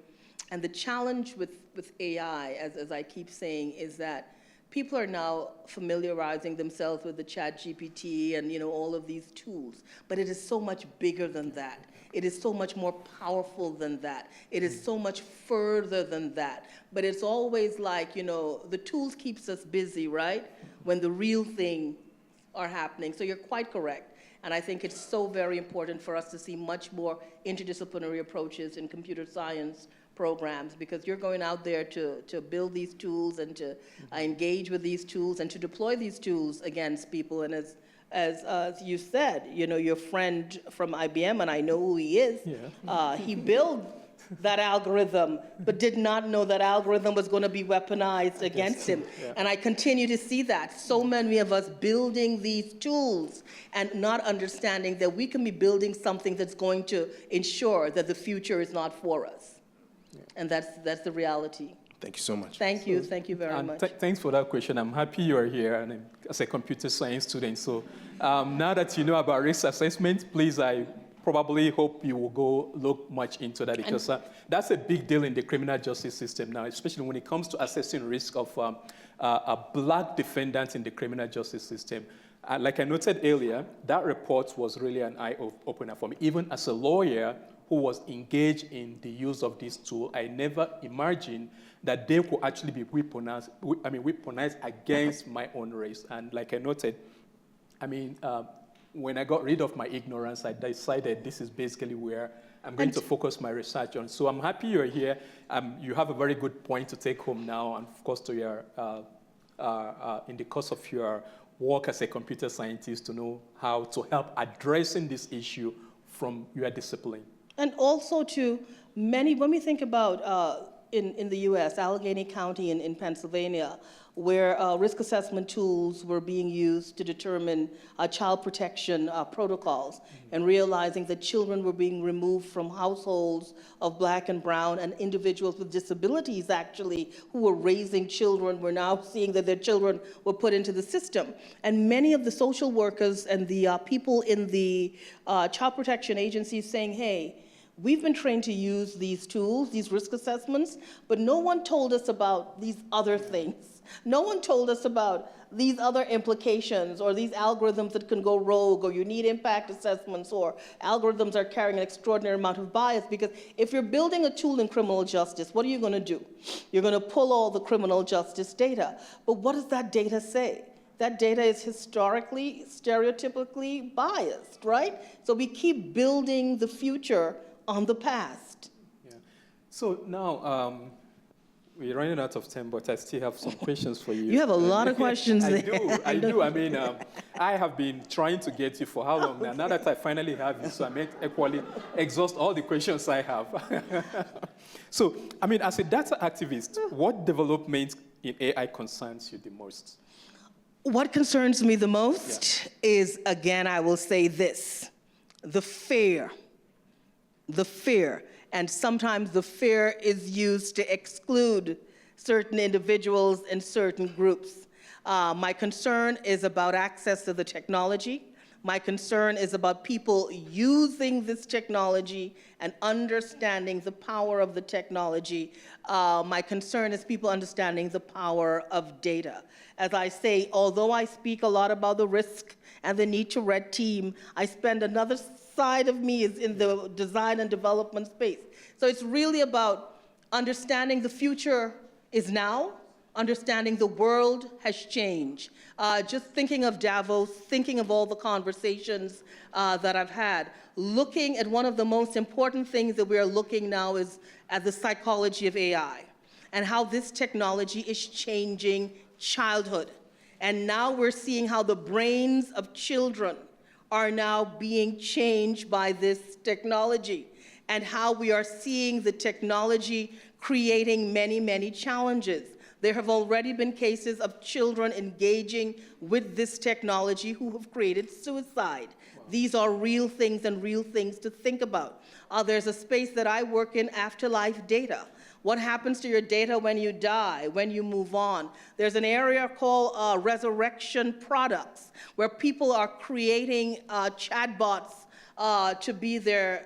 [SPEAKER 5] And the challenge with AI, as I keep saying, is that people are now familiarizing themselves with the ChatGPT and all of these tools. But it is so much bigger than that. It is so much more powerful than that. It is so much further than that. But it's always like, the tools keeps us busy, right? When the real thing are happening. So you're quite correct. And I think it's so very important for us to see much more interdisciplinary approaches in computer science programs, because you're going out there to build these tools and to engage with these tools and to deploy these tools against people. And as you said, your friend from IBM, and I know who he is, he built that algorithm, but did not know that algorithm was going to be weaponized against him. Yeah. And I continue to see that. So many of us building these tools and not understanding that we can be building something that's going to ensure that the future is not for us. Yeah. And that's the reality.
[SPEAKER 12] Thank you so much.
[SPEAKER 5] Thank you very much.
[SPEAKER 4] Thanks for that question. I'm happy you're here and as a computer science student. So now that you know about risk assessment, please, I probably hope you will go look much into that, because that's a big deal in the criminal justice system now, especially when it comes to assessing risk of a black defendant in the criminal justice system. Like I noted earlier, that report was really an eye-opener for me. Even as a lawyer who was engaged in the use of this tool, I never imagined that they could actually be weaponized against my own race. And like I noted, when I got rid of my ignorance, I decided this is basically where I'm going to focus my research on. So I'm happy you're here. You have a very good point to take home now, and of course, to your in the course of your work as a computer scientist, to know how to help addressing this issue from your discipline.
[SPEAKER 5] And also to many, when we think about in the US, Allegheny County in Pennsylvania, where risk assessment tools were being used to determine child protection protocols, and realizing that children were being removed from households of Black and brown, and individuals with disabilities actually who were raising children were now seeing that their children were put into the system. And many of the social workers and the people in the child protection agencies saying, hey, we've been trained to use these tools, these risk assessments, but no one told us about these other things. No one told us about these other implications, or these algorithms that can go rogue, or you need impact assessments, or algorithms are carrying an extraordinary amount of bias. Because if you're building a tool in criminal justice, what are you going to do? You're going to pull all the criminal justice data. But what does that data say? That data is historically, stereotypically biased, right? So we keep building the future on the past.
[SPEAKER 4] Yeah. So now, we're running out of time, but I still have some questions for you.
[SPEAKER 5] You have a lot of questions there.
[SPEAKER 4] I do. I have been trying to get you for how long now? Now that I finally have you, so I may equally exhaust all the questions I have. So, as a data activist, what development in AI concerns you the most?
[SPEAKER 5] What concerns me the most is, again, I will say this, the fear. And sometimes the fear is used to exclude certain individuals and certain groups. My concern is about access to the technology. My concern is about people using this technology and understanding the power of the technology. My concern is people understanding the power of data. As I say, although I speak a lot about the risk and the need to red team, I spend another side of me is in the design and development space. So it's really about understanding the future is now, understanding the world has changed. Just thinking of Davos, thinking of all the conversations that I've had, looking at one of the most important things that we are looking now is at the psychology of AI and how this technology is changing childhood. And now we're seeing how the brains of children are now being changed by this technology, and how we are seeing the technology creating many, many challenges. There have already been cases of children engaging with this technology who have created suicide. These are real things and real things to think about. There's a space that I work in, afterlife data. What happens to your data when you die, when you move on? There's an area called resurrection products, where people are creating chatbots to be their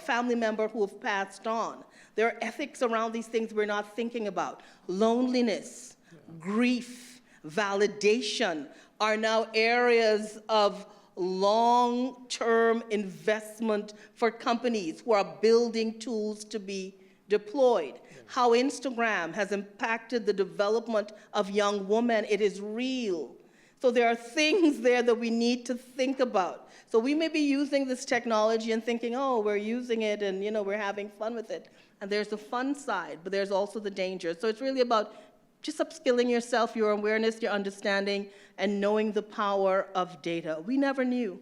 [SPEAKER 5] family member who have passed on. There are ethics around these things we're not thinking about. Loneliness, grief, validation are now areas of long-term investment for companies who are building tools to be deployed. How Instagram has impacted the development of young women, it is real. So there are things there that we need to think about. So we may be using this technology and thinking, oh, we're using it and we're having fun with it. And there's the fun side, but there's also the danger. So it's really about just upskilling yourself, your awareness, your understanding, and knowing the power of data. We never knew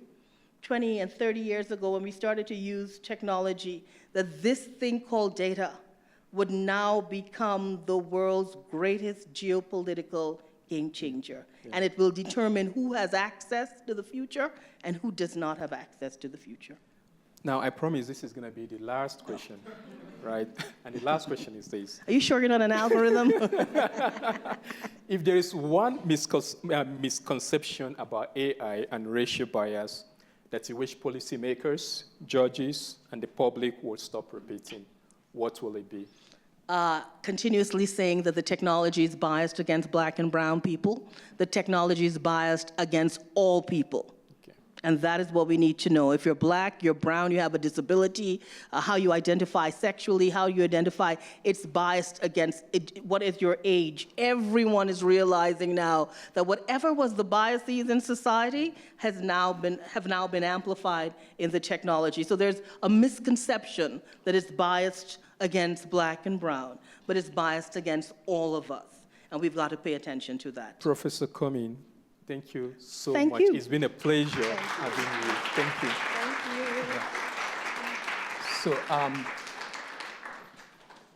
[SPEAKER 5] 20 and 30 years ago when we started to use technology that this thing called data would now become the world's greatest geopolitical game changer. Yeah. And it will determine who has access to the future and who does not have access to the future.
[SPEAKER 4] Now, I promise this is going to be the last question, right? And the last question is this.
[SPEAKER 5] Are you sure you're not an algorithm?
[SPEAKER 4] If there is one misconception about AI and racial bias that you wish policymakers, judges, and the public will stop repeating, what will it be?
[SPEAKER 5] Continuously saying that the technology is biased against black and brown people. The technology is biased against all people. And that is what we need to know. If you're black, you're brown, you have a disability, how you identify sexually, how you identify, it's biased against what is your age. Everyone is realizing now that whatever was the biases in society have now been amplified in the technology. So there's a misconception that it's biased against black and brown, but it's biased against all of us. And we've got to pay attention to that.
[SPEAKER 4] Professor Cummings, thank you so
[SPEAKER 5] much.
[SPEAKER 4] Thank you. It's been a pleasure having you. Thank you. Thank you. So,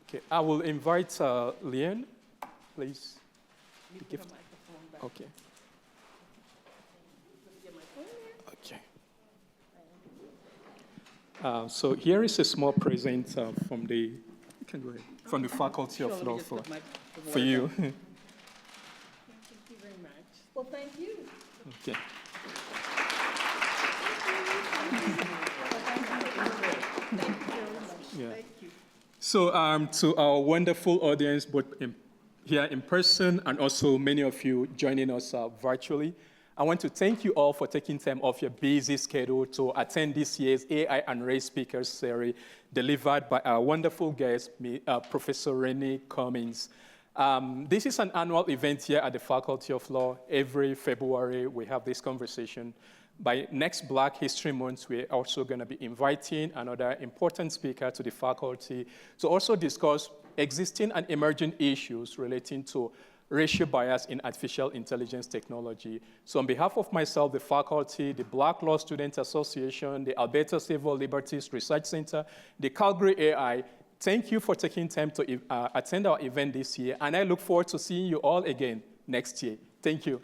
[SPEAKER 4] okay, I will invite Leanne, please. Okay. Okay. So here is a small present from the Faculty of Law for you.
[SPEAKER 5] Well, thank you.
[SPEAKER 4] Okay. Yeah.
[SPEAKER 5] Thank you.
[SPEAKER 4] So to our wonderful audience, both here in person and also many of you joining us virtually, I want to thank you all for taking time off your busy schedule to attend this year's AI and Race Speakers Series delivered by our wonderful guest, Professor Renée Cummings. This is an annual event here at the Faculty of Law. Every February, we have this conversation. By next Black History Month, we're also going to be inviting another important speaker to the faculty to also discuss existing and emerging issues relating to racial bias in artificial intelligence technology. So on behalf of myself, the faculty, the Black Law Students Association, the Alberta Civil Liberties Research Center, the Calgary AI, thank you for taking time to attend our event this year, and I look forward to seeing you all again next year. Thank you.